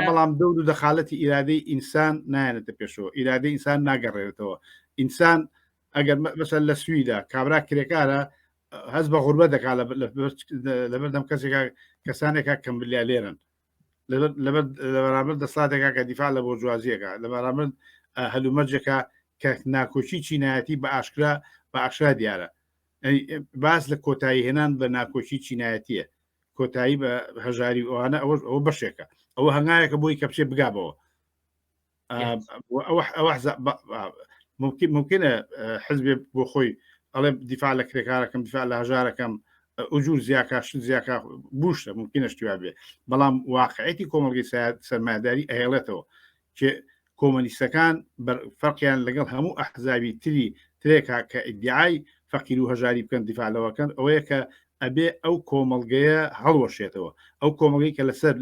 Speaker 2: بەڵام دەور و دەخالەتی ئیرادەی ئینسان نایەنێتە پێشەوە ئیرادەی ئینسان ناگەڕێتەوە ئینسان ئەگەر مەسەل لە سویدا کابرا کرێکارە هەست بە غوربە دەکات لەبەردەم کەسێکا کەسانێکا کەمبلیا لێرن لە بەرامبەر دەسڵاتێکا کە دیفاع لە بۆرژوازیەکە لە بەرامبەر هەلومەرجێکە کە ناکۆچی چینایەتی بە ئاشکرا دیارە باس لە کۆتایی هێنان بە ناکۆچی چینایەتیە کۆتایی بە هەژاری ئەوانە ئەوە بەشێکە ئەوە هەنگایەکە بۆی کە بچێ بگابەوە ممکنە حزبێ بۆ خۆی ئەڵێ دیفاع لە کرێکارەکەم دیفاع لە هەژارەکەم ئوجور زیاکە شت زیاکە بوشە ممکنە شتیوا بێ بەڵام واقعەتی کۆمەلگەی سەرمایه‌داری ئەهێڵێتەوە کە کۆمۆنیستەکان فەرقیان لەگەڵ هەموو ئەحزابی ترێکا کە ئیدعای فەقیر و هەژاری بکەن دیفاع لەوەکەن ئەوەیە کە ئەبێ ئەو کۆمەلگەیە هەڵوەشێتەوە ئەو کۆمەلگەی کە لەسەر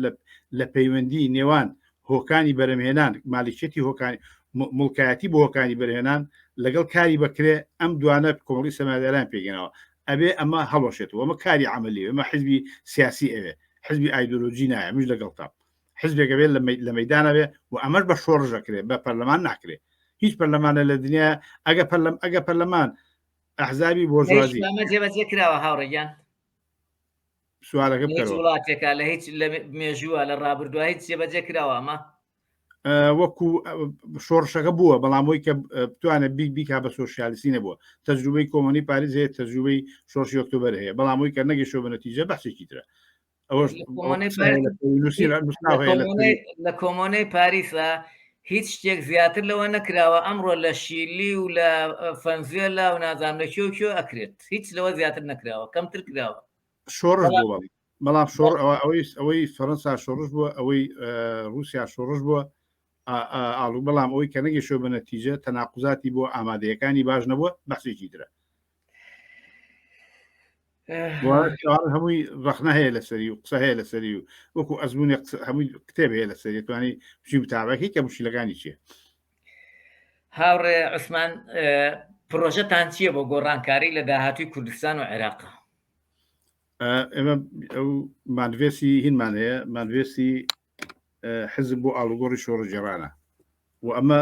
Speaker 2: لە پەیوەندی نێوان هۆکانی بەرەمهێنان مالیکێتی هۆکانی مڵکایەتی بۆ هۆکانی بەرهێنان لەگەڵ کاری بکرێ ئەم دوانە کۆمەڵی سەرمایه‌داران پێگەنەوە ئەبێ ئەمە هەڵوەشێتەوە ئەمە کاری عملی ئەمە حزبی سیاسی ئەوێ حزبی ئایدۆلۆژی نایە مش لەگەڵ تا حزبێکە بێت لە مەیدانە بێ و ئەمەش بە شۆڕژەکرێ بە پەرلەمان ناکرێ هیچ پەرلەمانە لە دنیا ئەگە پەرلەمان ئەحزابی بۆژوازی
Speaker 1: جێبەجێ کراوە هاوڕێیان
Speaker 2: سوالەکە
Speaker 1: وڵاتێکە لە هیچ لە مێژووە لە ڕابردووە هیچ جێبەجێ کراوە ئەمە
Speaker 2: وەکو شۆڕشەکە بووە بەڵامەوەی کە بتوانێت بیکا بە سۆشیالیستی نەبووە تەجروبەی کۆمەنی پاریس هەیە تەجروبەی شۆڕشی ئۆکتۆبەر هەیە بەڵامەوەی کە نەگەیشتۆ بە نەتیجە بەحسێکی ترە
Speaker 1: لە کۆمۆنەی پاریسە هیچ شتێک زیاتر لەوە نەکراوە ئەمڕۆ لە شیلی و لە فەنزوێلا و نازانام لە کێو ئەکرێت هیچ لەوە زیاتر نەکراوە کەمتر کراوە
Speaker 2: شۆڕش بووە بەڵام شۆڕ ئەوەی فەڕەنسا شۆڕش بووە ئەوەی رووسیا شۆڕش بووە ئاڵو بەڵام ئەوەی کە نەگەیشتۆ بە نەتیجە تەناقوزاتی بۆ ئامادەیەکانی باش نەبووە بەحسێکی درە هەمووی ڕخنە هەیە لەسەری و قسە هەیە لەسەری و وەکو ئەزمونی هەمووی کتێب هەیە لەسەری توانی بچی بتابەکەی کە مشکلەکانی چییە
Speaker 1: هاوڕێ عوسمان پرۆژەتان چییە بۆ گۆڕانکاری لە داهاتووی کوردستان و عێراق
Speaker 2: ئێمە ئەو مادوێسی هینمان هەیە مادوێسی حزب بۆ ئاڵوگۆڕی شۆڕە جێرانە و ئەمە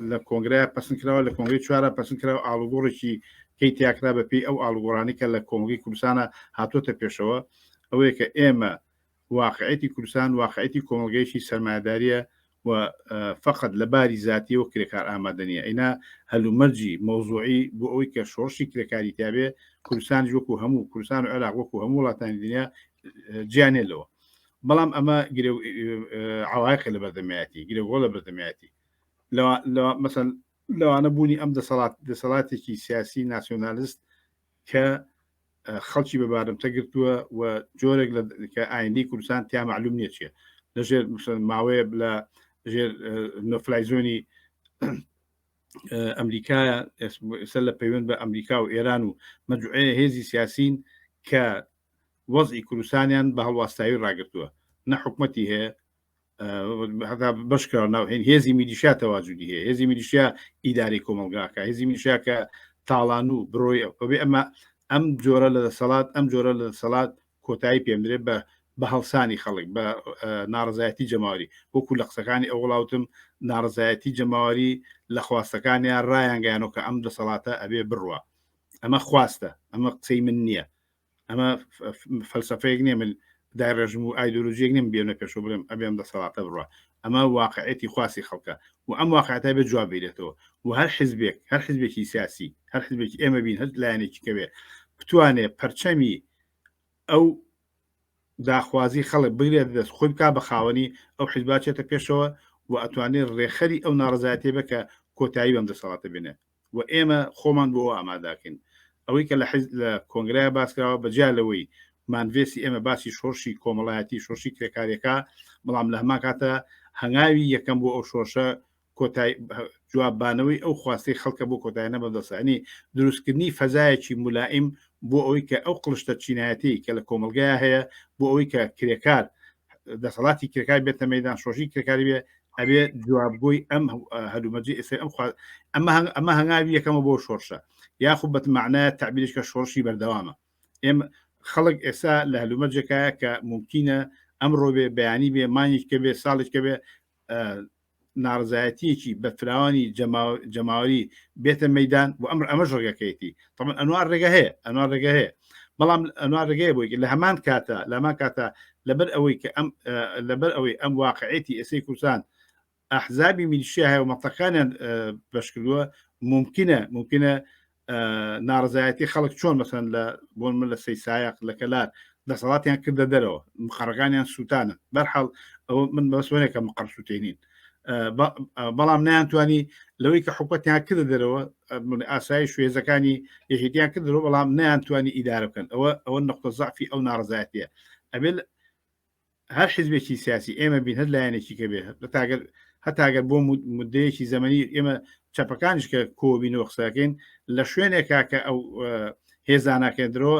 Speaker 2: لە کۆنگرای پەسەندکراوە لە کۆنگری چوارە پەسەندکراوە ئاڵوگۆڕێکی کەی تیاکرا بە پێی ئەو ئاڵوگۆڕانی کە لە کۆنگری کوردستانە هاتوۆتە پێشەوە ئەوەیە کە ئێمە واقعەتی کوردستان واقعەتی کۆمەلگەیەکی سەرمایه‌داریە و فقط لە باری زاتی و کرێکار ئامادەنیە ئینا هەلومەرجی مەوزوعی بۆ ئەوەی کە شۆڕشی کرێکاری تابێ کوردستان وەکو هەموو کوردستان و عێراق وەکو هەموو وڵاتانی دنیا گیانێلەوە بەڵام ئەمە عوایقی لە بەردەمایەتی گرێگۆ لە بەردەمایەتی مەسەن لەوانە بوونی ئەم دەسەڵاتێکی سیاسی ناسیۆنالیست کە خەڵکی بەبارمتە گرتووە و جۆرێک کە ئایندی کوردستان تیا معلوم نییە چیە لەژێر ماوەیە لە ژێر نۆفلایزۆنی ئەمریکایە ئێستا لە پەیوەند بە ئەمریکا و ئێران و مەجموعەیە هێزی سیاسین کە وەزعی کوردستانیان بە هەڵواستایی ڕاگرتووە نە حکومەتی هەیە بەشکەوە ناوهێن هێزی میلیشیا تەواجودی هەیە هێزی میلیشیا ئیداری کۆمەلگاکە هێزی میلیشیا کە تاڵان و بڕۆی بێ ئەم جۆرە لە دەسەڵات ئەم جۆرە لە دەسەڵات کۆتایی پێمدرێت بە هەڵسانی خەڵک بە ناڕزایەتی جەماوەری وەکو لە قسەکانی ئەو وڵاتم ناڕزایەتی جەماوەری لە خواستەکانیان ڕایانگەیانەوە کە ئەم دەسەڵاتە ئەبێ بڕوە ئەمە خواستە ئەمە قسەی من نییە ئەمە فەلسفەیەک نییە من دای ڕێژم و ئایدۆلۆژیەک نیم بێنە پێشۆ بڵێم ئەبێم دەسەڵاتە بڕوە ئەمە واقعەتی خواسی خەڵکە و ئەم واقعەتە بێت جواب بێتەوە و هەر حزبێکی سیاسی هەر حزبێکی ئێمە بین هەر لایەنێکی کەوێ بتوانێت پەرچەمی ئەو داخوازی خەڵک بگرێت دەست خۆی بک بە خاوەنی ئەو حیزباچێتە پێشەوە و ئەتوانێت ڕێخەری ئەو ناڕزایەتێ بکە کۆتایی بەم دەسەڵاتە بێنێ و ئێمە خۆمان بۆ ئاماداکەین ئەوەی کە لە کۆنگرای باسکراوە بەجیا لەوەی مانڤێسی ئێمە باسی شۆڕشی کۆمەڵایەتی شۆڕشی کرێکارێکە بەڵام لە هەمان کاتە هەنگاوی یەکەم بۆ ئەو شۆڕشە جواببانەوەی ئەو خواستی خەڵکە بۆ کۆتایانە بەدەسانی دروستکردنی فەزایەکی مولائیم بۆ ئەوەی کە ئەو قڵشتە چینایەتی کە لە کۆمەلگای هەیە بۆ ئەوەی کە کرێکار دەسەڵاتی کرێکار بێتە مەدان شۆژی کرێکاری بێ ئەبێ جوابگۆی ئەم هەلومەرجی ئێستا ئەمە هەنگاوی یەکەمە بۆ شۆڕشە یاخود بەمعنایە تعبیرشکە شۆڕشی بەردەوامە ئێمە خەڵک ئێستا لە هەلومەرجەکەیە کە ممکنە ئەمڕۆ بێ بەیانی بێ مانیشکە بێ ساڵێککە بێ ناڕزایەتیەکی بە فراوانی جەماوەری بێتە مەدان و ئەمە ڕێگەکەیەتی تەمەن ئەنوار ڕێگە هەیە ئەنوار ڕێگە هەیە بەڵام ئەنوار ڕێگەیە بۆی لە هەمان کاتە لەبەر ئەوەی کە لەبەر ئەوەی ئەم واقعێتی ئێسەی کوردستان ئەحزابی میلیشیا هەیە و مەتەقانیان بەشکردووە ممکنە ناڕزایەتی خەڵک چۆن مەسەن لە بۆن من لە سەی سایق لە کەلار دەسەڵاتیان کردە دەرەوە مخەڕەکانیان سووتانە بەرحەڵ ئەوە من بەسوێنێکە مقڕ سووتێنین بەڵام نیانتوانی لەوەی کە حکوومەتیان کردە دەرەوە ئاسایی شوێزەکانی یەکێتیان کردەوە بەڵام نەیانتوانی ئیدارە بکەن ئەوە نقطە زعفی ئەو ناڕزایەتیە ئەبێ هەر حیزبێکی سیاسی ئێمە بین هەر لایەنێکی کە بێ هەتاگەر بۆ مدەیەکی زەمەنی ئێمە چەپەکانیش کە کۆبینەوە قسەکەین لە شوێنێکا کە ئەو هێزاناکەندرەوە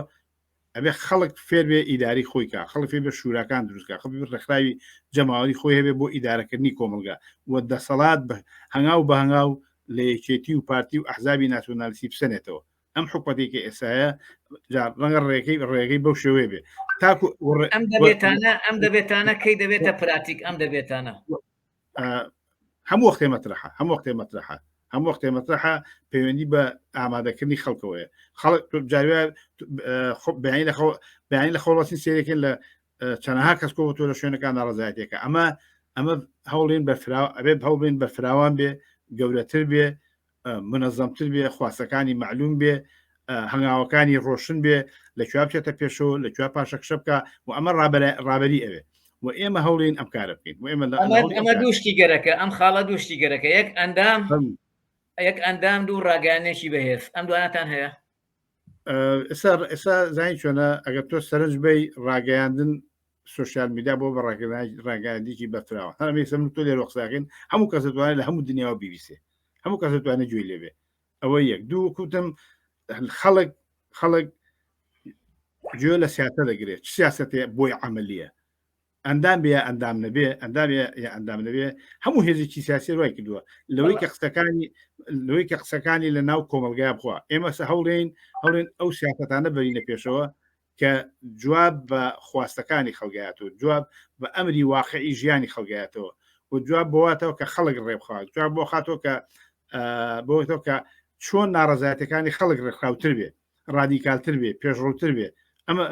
Speaker 2: ئەبێ خەڵک فێر بێ ئیداری خۆیکە خەڵک فێ بە شوراکان دروستکە خەڵک ڕێکخراوی جەماوەری خۆی هەبێ بۆ ئیدارەکردنی کۆمەلگا و دەسەڵات هەنگاو بە هەنگاو لە یەکێتی و پارتی و ئەحزابی ناسیۆنالیستی بسەنێتەوە ئەم حکوومەتێکی ئێسایە ڕەنگە ڕێگەی بەو شێوەیە بێ تاکو
Speaker 1: ئەم دەبێتانە کەی دەبێتە پراتیک ئەم دەبێتانە
Speaker 2: هەموو وەختێ مەترەحە هەموو وەختێ مەترەحە پەیوەندی بە ئامادەکردنی خەڵکەوەیە خەڵک جاروێ بەیانی لە خۆڵاتی سێرەکەن لە چەندەها کەس کۆبووە لە شوێنەکان ناڕزایەتێکە ئەمە هەوڵێن ئەبێ هەوڵێن بە فراوان بێ گەورەتر بێ منەظەمتر بێ خواستەکانی معلوم بێ هەنگاوەکانی ڕۆشن بێ لەکوێ بچێتە پێشەوە لەکوێ پاشەکشە بکە و ئەمە ڕابەری ئەوێ و ئێمە هەوڵین ئەم کارە بکەین و
Speaker 1: ئەمە دووشتی گەرەکە ئەم خاڵە دووشتی گەرەکە یەک ئەندام دوو ڕاگەانێکی بەهێز ئەم دوانەتان هەیە
Speaker 2: ئێستا زانی چۆنە ئەگەر تۆ سەرنج بی ڕاگەیاندن سوۆسیال میدیا بۆ بە ڕاگەاندیکی بەفراوە هەمێسم تۆ لێ ڕۆخساکەین هەموو کەس دەتوانێت لە هەموو دنیاوە بیبیسێ هەموو کەس دەتوانێت گوێی لێبێ ئەوە یەک دوو کوتم خەڵک گوێ لە سیاسە دەگرێت سیاسەتێ بۆی عملیە ئەندام بێ ئەندام نەبێ ئەندام نەبێ هەموو هێزێکی سیاسی ڕای کردووە لەوەی کە قسەکانی لە ناو کۆمەلگای بخوا ئێمە هەوڵێن ئەو سیاستانە بەرینە پێشەوە کە جواب بە خواستەکانی خەڵگایەتەوە جواب بە ئەمری واقعی ژیانی خەڵگایەتەوە و جواب بۆاتەوە کە خەڵک ڕێبخوات جواب بۆ خاتەوە کە بۆتەوە کە چۆن ناڕزایەتەکانی خەڵک ڕێکخراوتر بێ ڕادیکالتر بێ پێشڕووتر بێ ئەمە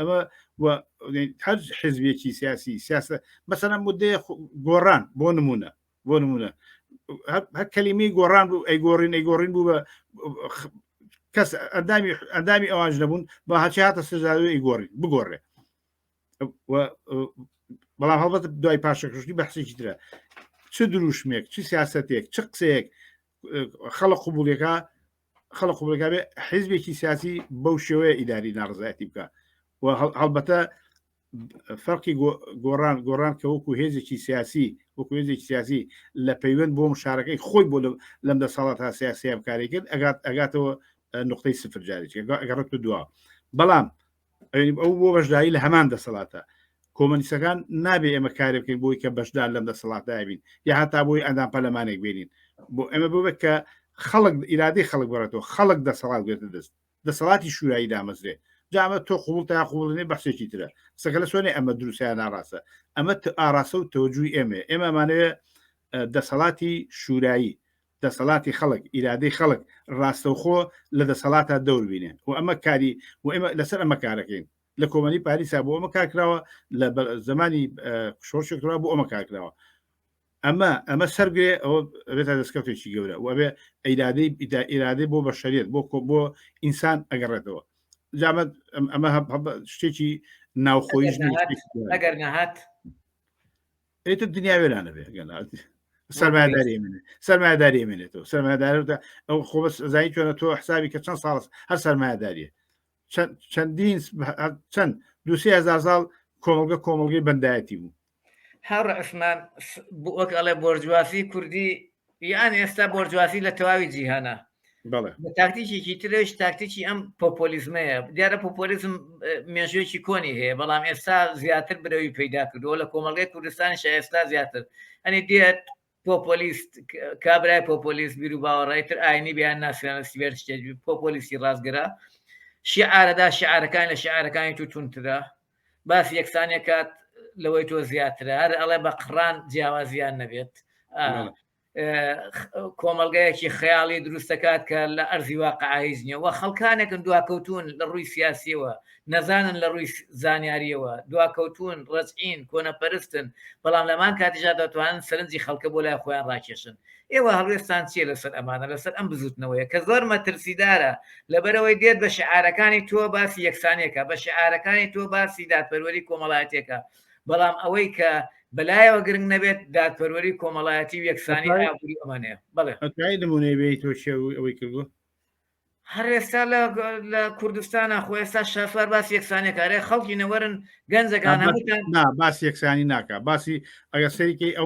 Speaker 2: هەر حزبێکی سیاسی سیاسە مەسەلەن مدەیە گۆڕان بۆ نمونە هەر کەلیمەی گۆڕان بوو ئەیگۆڕین بوو بە کەس ئەندامی ئەوانش نەبوون بە هەچی هاتە سزاوی ئەیگۆڕین بگۆڕێ بەڵام هەڵبەت دوای پاشەکشتی بەحسێکی ترە چ دروشمێک چ سیاسەتێک چ قسەیەک خەڵق قوبولەکە بێ حیزبێکی سیاسی بەو شێوەیە ئیداری ناڕزایەتی بکە و هەڵبەتە فەرقی گۆڕان کە وەکو هێزێکی سیاسی لە پەیوەند بۆ مشارەکەی خۆی بۆ لەم دەساڵات تا سیاسی بکاری کرد ئەگاتەوە نقطەی سفر جارێکی ئەگەڕێت دووە بەڵام ئەو بۆ بەشداری لە هەمان دەسەڵاتە کۆمەنیستەکان نابێ ئێمە کارێ بکەین بۆی کە بەشدار لەم دەسەڵاتدا بین یا هەتا بۆی ئەندام پەرلەمانێک بینین بۆ ئێمە بۆ کە خەڵک ئیرادەی خەڵک بڕێتەوە خەڵک دەسەڵات بێتە دەست دەسەڵاتی شورایی دامەزرێ جامە تۆ قوڵ تا قوڵێ بەخشێکی ترە سەکە لە سۆنێ ئەمە دروستیان ناڕاستە ئەمە ئاراسە و تەوەجوی ئێمەمانەوێ دەسەڵاتی شورایی دەسەڵاتی خەڵک ئیرادەی خەڵک ڕاستەوخۆ لە دەسەڵاتە دەوربینێ و ئەمە کاری و ئێمە لەسەر ئەمە کارەکەین لە کۆمەنی پاریسا بۆ ئەمە کارکراوە لە زمانی شۆڕشێکرا بۆ ئەمە کارکراوە ئەمە سەرگێ ئەوە بێتە دەستکەوتێکی گەورە و ئەبێ ئیرادەی بۆ بەشەریت بۆ ئینسان ئەگەڕێتەوە جامە ئەمە شتێکی ناوخۆیش
Speaker 1: ئەگەر نەهات
Speaker 2: ئێتە دنیا وێرانە بێ سەرمایهداری منێت سەرمایهداری منێتەوە سەرمایهدار ئەو خۆ زایی چۆنە تۆ حسابی کە چەند ساڵ هەر سەرمایهداریە چەندین چەند 200,000 ساڵ کۆمەڵگەی بەندایەتی بوو
Speaker 1: هەڕ عسمان وەک ئەڵێ بۆرجواسی کوردی یان ئێستا بۆرجواسی لە تەواوی جیهانە تاکتیکێکی ترش تاکتیکی ئەم پۆپۆلیزمەیە دیارە پۆپۆلیزم مێژوێکی کۆنی هەیە بەڵام ئێستا زیاتر برەوی پەیدا کردەوە لە کۆمەڵگەی کوردستانیش ئێستا زیاتر ئەنی دێت پۆپۆلیست کابرای پۆپۆلیست بیر و باوەڕێتر ئاینی بیان ناسیۆنالیستی بێت شتێک پۆپۆلیستی ڕاستگرا شیعارەدا شیعارەکان لە شیعارەکانی توتونترا باسی یەکسانیە کات لەوەی تۆ زیاترە هەر ئەڵێ بە قڕان جیاوازیان نەبێت کۆمەلگایەکی خەیاڵی دروستەکات کە لە ئەرزی واقعیز نیە و خەڵکانێکن دواکەوتون لە ڕووی سیاسیەوە نەزانن لە ڕووی زانیاریەوە دواکەوتون ڕەچین کۆنەپەرستن بەڵام لەمان کاتیژا دەتوانن سەرنجی خەڵکە بۆ لای خۆیان ڕاکێشن ئێوە هەڵوێستان چیە لەسەر ئەمانە لەسەر ئەم بزوتنەوەیە کە زۆر مەترسیدارە لەبەرەوەی دێت بە شعارەکانی تۆ باسی یەکسانێکە بە شعارەکانی تۆ باسی دادپەروەری کۆمەڵایەتێکە بەڵام ئەوەی کە بەلایەوە گرنگ نەبێت دادپەروەری کۆمەڵایەتی و یەکسانی ئابووری ئەمانەیە بەڵێ
Speaker 2: نمونەی بێت تۆ ئەوەی کردووە
Speaker 1: هەر ئێستا لە کوردستانە خۆ ئێستا شافار باسی یەکسانێک کارێ خەڵکی نەوەرن گەنجەکان هەمووتان
Speaker 2: باسی یەکسانی ناکە باسی ئەگە سەریکەی ئەو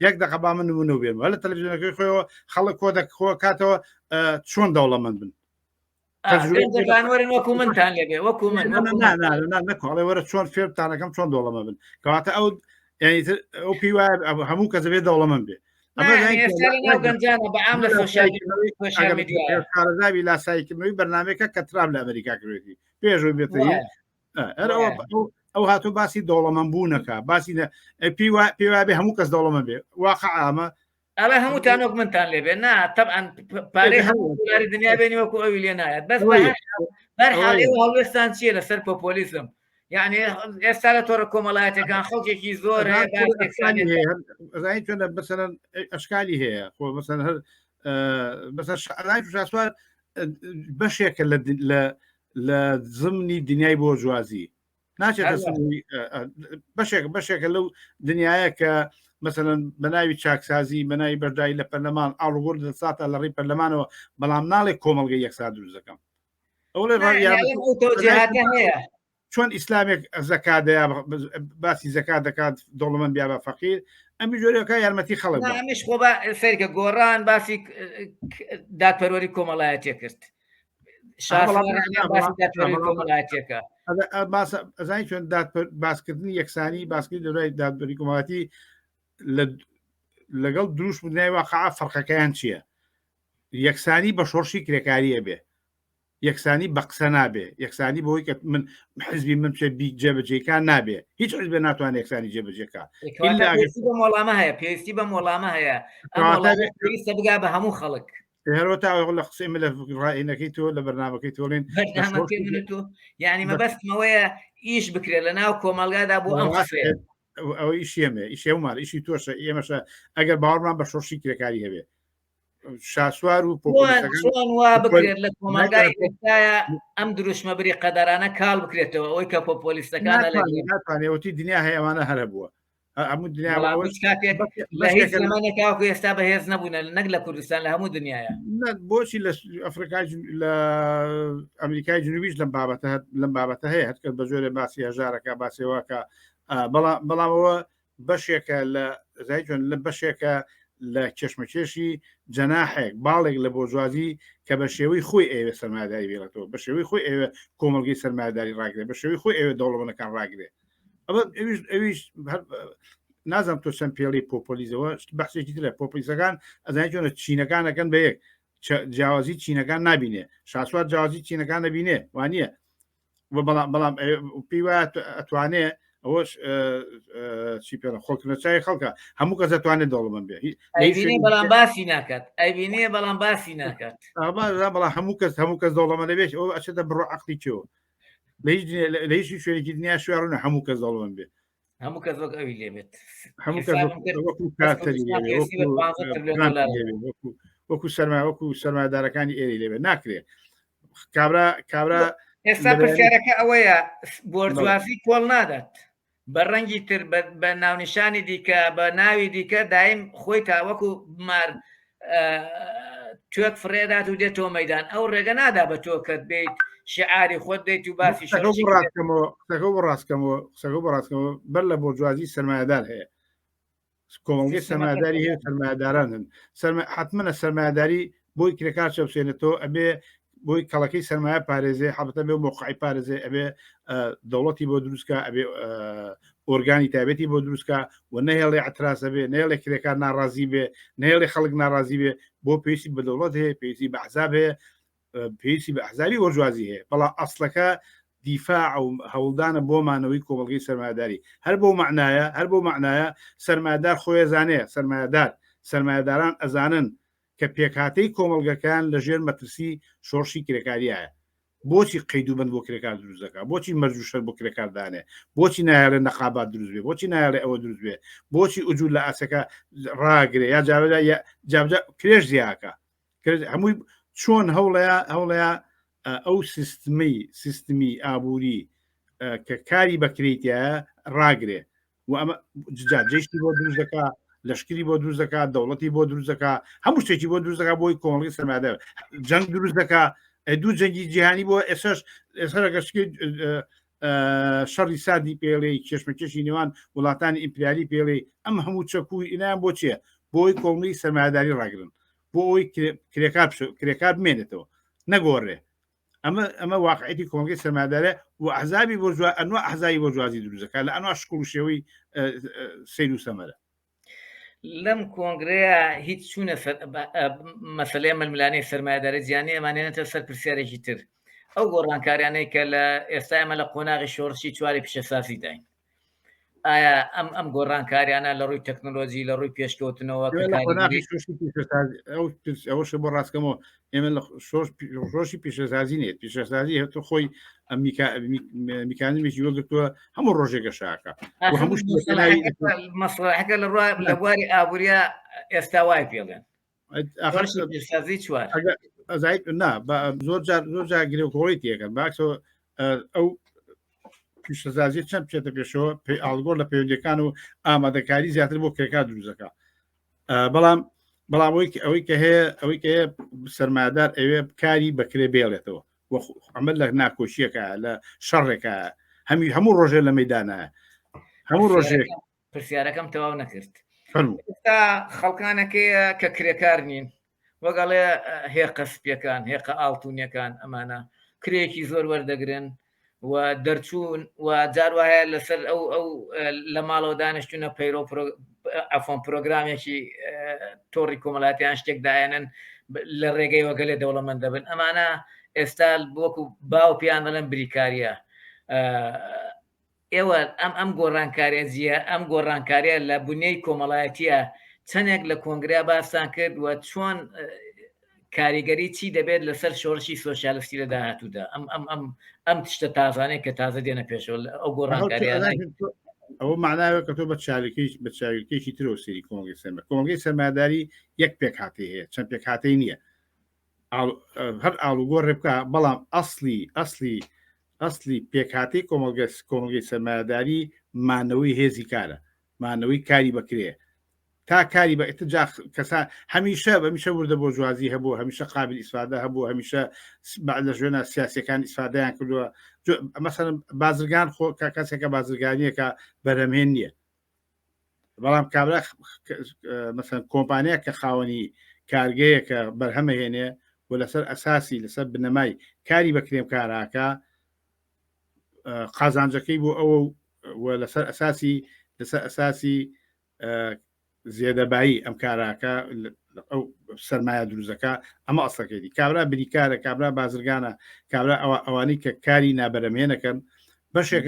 Speaker 2: یەک دقە با من نمونە بێم لە تەلەڤیزیۆنەکەی خۆیەوە خەڵک کۆ دەخۆ کاتەوە چۆن دەوڵەمەند بن
Speaker 1: وەرن وەکو منتان لێبێ وەکو من
Speaker 2: نەکڵێ وەرە چۆن فێرتانەکەم چۆن دەوڵەمە بن کەواتە ئەو ئەو پێی وایە هەموو کەس بێت دەوڵەمەند بێ کارەزاوی لاسایکردنەوەی بەرنمێکە کە ترام لە ئەمریکا کردێتی پێشەوەی بێتەوە ئەو هاتوو باسی دەوڵەمەند بوونەکە باسی پێی وایە بێ هەموو کەس دەوڵەمەند بێ واقع ئامە
Speaker 1: ئەڵێ هەمووتان وەک منتان لێبێ نا طبعا پارەی هەمووی دنیا بێنی وەکو ئەوی لێ نایەت بەس بەرحاڵ هەڵوێستان چیە لەسەر پۆپۆلیزم یعنی ئێستا لە تۆڕە کۆمەڵایەتەکان خەڵکێکی زۆر
Speaker 2: هەیە چۆنە بەسەرەن ئەشکالی هەیە خۆ بەسەر هەر بەسەر بەشێکە لە زمنی دنیای بۆ جوازی ناچێت بەشێکە لەو دنیاە کە مثلەن بەناوی چاکسازی بەناوی بەردایی لە پەرلەمان ئاڵوگۆر دەساتە لە ڕێی پەرلەمانەوە بەڵام ناڵێک کۆمەڵگەی یەکسا دروستەکەم ئەو هەیە چۆن ئیسلامێک زەکادەیە باسی زەکات دەکات دەوڵەمەند بیا بە فەقیر ئەم جۆرەکە یارمەتی خەڵک
Speaker 1: ئەمیش خۆ سەرکە گۆڕان باسی دادپەروەری کۆمەڵایەتێ کرد کۆمەڵایەتێکە
Speaker 2: ئەزانی چۆن باسکردنی یەکسانی باسکردی دەورای دادپەروەری کۆمەڵایەتی لەگەڵ دروست بوونای واقعا فەرقەکەیان چییە یەکسانی بە شۆڕشی کرێکاریە بێ یەکسانی بە قسە نابێ یەکسانی بۆی کە من حزبی من جێبەجێکان نابێ هیچ حزبێ ناتوانێت یەکسانی جێبەجێکە
Speaker 1: مۆڵامە هەیە پێویستی بە مۆڵامە هەیە پێویستە بگا بە هەموو خەڵک
Speaker 2: هەرۆ تا لە قسەی من لە ڕائینەکەی تۆ لە بەرنامەکەی تۆڵێن
Speaker 1: یعنی مەبەستمەوەیە ئیش بکرێت لە ناو کۆمەلگادا بۆ ئەم
Speaker 2: ئەوە ئیشێمێ ئیشێومان ئیشی تۆشە ئێمەشە ئەگەر باوەڕمان بە شۆڕشی کرێکاری هەبێ شاسوار و
Speaker 1: وا بکرێت لە کۆمەلگای ئەم دروشمە بری قەدەرانە کاڵ بکرێتەوە ئەوەی کە پۆپۆلیستەکان
Speaker 2: ناتوانێتی دنیا هەیەوانە هەرە بووە هەموو دنیا
Speaker 1: لە هیچ زمانێکاوکو ئێستا بەهێز نەبوون نەک لە کوردستان لە هەموو دنیاە
Speaker 2: بۆچی لە ئەفریقا لە ئەمریکای جنوبیش لەم بابەتە هەیە هەرکە بە جۆرە باسی هەژارەکە باسێواکە بەڵامەوە بەشێکە لە زایچۆن لە بەشێکە لە کێشمەکێشی جەناحێک باڵێک لە بۆژوازی کە بە شێوەی خۆی ئێوە سەرمایهداری بێڵێتەوە بە شێوەی خۆی ئێوە کۆمەلگەی سەرمایهداری ڕاگرێ بە شێوەی خۆی ئێوە دەوڵەمەندەکان ڕاگرێ ئەویش نازانم تۆ چەند پێڵی پۆپۆلیزەوە بەخشێکی ترە پۆپۆلیسەکان ئەزانانی چۆنە چینەکانەکەن بە یەک جیاوازی چینەکان نبینێ شاسوات جیاوازی چینەکان نبینێ وانە بەڵام پێی وایە ئەتوانێ ئەوەش چی پێ خۆکردنەچای خەڵکە هەموو کەس دەتوانێت دەوڵەمەند بێ
Speaker 1: بەڵام باسی ناکات ئەبینێ بەڵام باسی ناکات
Speaker 2: بەڵام هەموو کەس دەوڵەمەند دەبێت ئەو ئەچێتە بڕۆ عەقلی چێوە لە هیچ شوێنێکی دنیا شوێڕونە هەموو کەس دەوڵەمەند بێ
Speaker 1: هەموو کەس وەک ئەوی لێبێت
Speaker 2: هەموو وەکو سەرمایهدارەکانی ئێری لێبێت ناکرێت کابرا
Speaker 1: ئێستا پرسیارەکە ئەوەیە بۆرجوازی کۆڵ نادات بە ڕەنگی تر بە ناونیشانی دیکە بە ناوی دیکە دایم خۆی تاوەکو بمار توێک فرێدات و دێتەوە مەدان ئەو ڕێگە نادا بە تۆ کە بێت شعاری خۆت دەیت و باسی
Speaker 2: قسەکە بەڕاستکەمەوە بەر لە بۆرجوازی سەرمایهدار هەیە کۆمەڵگەی سەرمایهداری هەیە سەرمایهداران هەن حتممە سەرمایهداری بۆی کرێکار چەپسێنێتەوە ئەبێ بۆی کەڵەکەی سەرمایە پارێزێ حبتە بێ موقعی پارێزێ ئەبێ دەوڵەتی بۆ دروستکە ئەبێ ئۆرگانی تایبەتی بۆ دروستکە و نەهێڵێ ئەتراسە بێ نێڵێ کرێکار ناڕازی بێ نێڵێ خەڵک ناڕازی بێ بۆ پێویستی بە دەوڵەت هەیە پێویستی بە عەحزاب هەیە پێویستی بە ئەحزابی وەرجوازی هەیە بەڵام ئەسڵەکە دیفاع و هەوڵدانە بۆ مانەوەی کۆمەڵگەی سەرمایهداری هەر بۆ معنایە سەرمایهدار خۆی ئەزانێ سەرمایهداران ئەزانن کە پێکهاتەی کۆمەڵگەکان لە ژێر مەترسی شۆڕشی کرێکاریایە بۆچی قەیدوبند بۆ کرێکار دروست دەکات بۆچی مەرجوشەر بۆ کرێکاردانێ بۆچی نایڵێ نەقابات دروست بێ بۆچی نایڵێ ئەوە دروست بێ بۆچی ئوجود لە ئاسەکە ڕاگرێ یا جابجا کرێژ زیاکە هەمووی چۆن هەوڵەیە ئەو سیستمی ئابووری کە کاری بەکرێتیە ڕاگرێ و ئەمە جێشتی بۆ دروست دەکات لەشکری بۆ دروست دەکات دەوڵەتی بۆ دروست دەکات هەموو شتێکی بۆ دروست دەکات بۆی کۆمەڵگەی سەرمایهدار جەنگ دروست دەکات دوو جەنگی جیهانی بۆ ئێسەرگەشتکی شەڕی سادی پێڵێ کێشمەکێشی نێوان وڵاتانی ئیمپریالی پێڵێ ئەم هەموو چەکوی ئینیان بۆ چییە بۆی کۆمەڵگەی سەرمایهداری ڕاگرن بۆ ئەوی کرێکار بمێنێتەوە نەگۆڕێ ئەمە واقعیتی کۆمەڵگەی سەرمایهدارە و ئەحزابی ئەنواع ئەحزابی بۆرجوازی دروست دەکات لە ئەنواع شکڵ و شێوەی سەیر و سەمەرە
Speaker 1: لەم کۆنگرەیە هیچ چوونە مەسەلەی مەلملانەی سەرمایهداری جیهانی ئەمانێنێتە سەر پرسیارێکی تر ئەو گۆڕانکاریانەی کە لە ئێستا ئەمە لە قۆناغی شۆڕشی چواری پیشەسازی داین ئایا ئەم گۆڕانکاریانە لە ڕووی تەکنۆلۆژی لە ڕووی پێشکەوتنەوە
Speaker 2: ئەوش بۆ ڕاستکەمەوە ئێمە لە ڕۆژی پیشەسازی نێت پیشەسازی هەتو خۆی میکانیزمێکی وەگرتووە هەموو ڕۆژێکە شاکە
Speaker 1: مەسڵحەکە لە بواری ئابووریا ئێستا وای پێڵێن پیشەسازی چوار
Speaker 2: زۆر جار گرێکۆڵی تێکەن باکسەوە ئەو پیشەسازی چەند بچێتە پێشەوە ئاڵگۆر لە پەیوەندیەکان و ئامادەکاری زیاتر بۆ کرێکار دروستەکە بەڵام ئەوەی کە هەیە سەرمایهدار ئەوێ کاری بەکرێ بێڵێتەوە ئەمە لە ناکۆشیەکە لە شەڕێکە هەموو ڕۆژێ لە مەیدانە هەموو ڕۆژێک
Speaker 1: پرسیارەکەم تەواو نەکرد ئێستا خەڵکانەکەیە کە کرێکار نین وەگەڵێ هێقە سپیەکان هێقە ئاڵتونیەکان ئەمانە کرێکی زۆر وەردەگرن و دەرچوون و جار وایە لەسەر ئەو لە ماڵەوە دانیشتونە پەیرۆ ئەفۆن پرۆگرامێکی تۆڕی کۆمەڵاتیان شتێکدایەنن لە ڕێگەی وەگەلێ دەوڵەمەند دەبن ئەمانە ئێستا وەکو باو پیان دەڵێن بریکاریە ئێوە ئەم گۆڕانکاریە ئەم گۆڕانکاریە لە بنیەی کۆمەڵایەتیە چەندێک لە کۆنگریا باسان کرد و چۆن کاریگەری چی دەبێت لەسەر شۆڕشی سۆشیالیستی لە داهاتوودا ئەم تشتە تازانەی کە تازە دێنە پێشەوە ئەو گۆڕانکاریانە
Speaker 2: ئەوە معناوە کە تۆ بە چاویلکێکی ترۆ سری کۆمەڵگەی سەرمایهداری یەک پێک هاتی هەیە چەند پێک هاتەی نییە هەر ئاڵوگۆڕ ڕێبکە بەڵام ئەسلی پێکهاتی کۆمەڵگەی سەرمایهداری مانەوەی هێزی کارە مانەوەی کاری بەکرێ تا کاری بە ئتجا کەسان هەمیشە وردە بۆ جوازی هەبوو هەمیشە قابل ئیسفادە هەبوو هەمیشە لە ژوێنە سیاسەکان ئیسفادەیان کردووە مەسەن بازرگان خۆ کەسێکە بازرگانیەکە بەرەمهێن نییە بەڵام کابرا مەسەن کۆمپانیا کە خاوەنی کارگەیەکە بەرهەمەهێنێ و لەسەر ئەساسی لەسەر بنەمای کاری بەکرێم کاراکە قازانجەکەی بۆ ئەوە لەسەر ئەساسی زیێدەبایی ئەم کاراکە ئەو سەرمایە دروستەکە ئەمە ئەسڵەکەیتی کابرا بریکارە کابرا بازرگانە کابرا ئەوانەی کە کاری نابەرەمێنەکەن بەشێک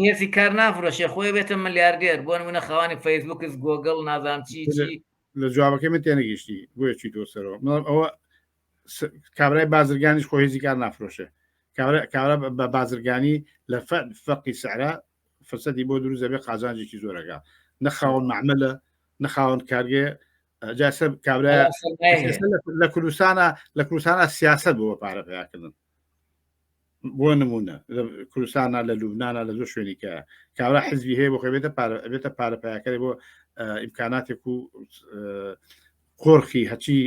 Speaker 1: هێزی کار نافرۆشێ خۆی بێتە ملیاردێر بۆ نمونە خاوەنی فەیسبووکس گۆگڵ نازانم چی
Speaker 2: لە جوابەکەی من تێنەگەیشتی بۆیەکی تۆسەرەوە ئەوە کابرای بازرگانیش خۆ هێزی کار نافرۆشێ کابرا بە بازرگانی لە فەرقی سعرا فرسەتی بۆ دروست دەبێت قازانجێکی زۆرەکە نەخاون معمەلە نەخاون کارگێ جاسە کابرا لە کوردستانە سیاست بۆ پارە پیاکردن بۆ نمونە کوردستانە لە لوبناانە لە زۆر شوێنی کە کاورا حزبی هەیە بۆ خێبێتە بێتە پارەپایەکەی بۆ ئیمکاناتێک و قۆرخی هەچی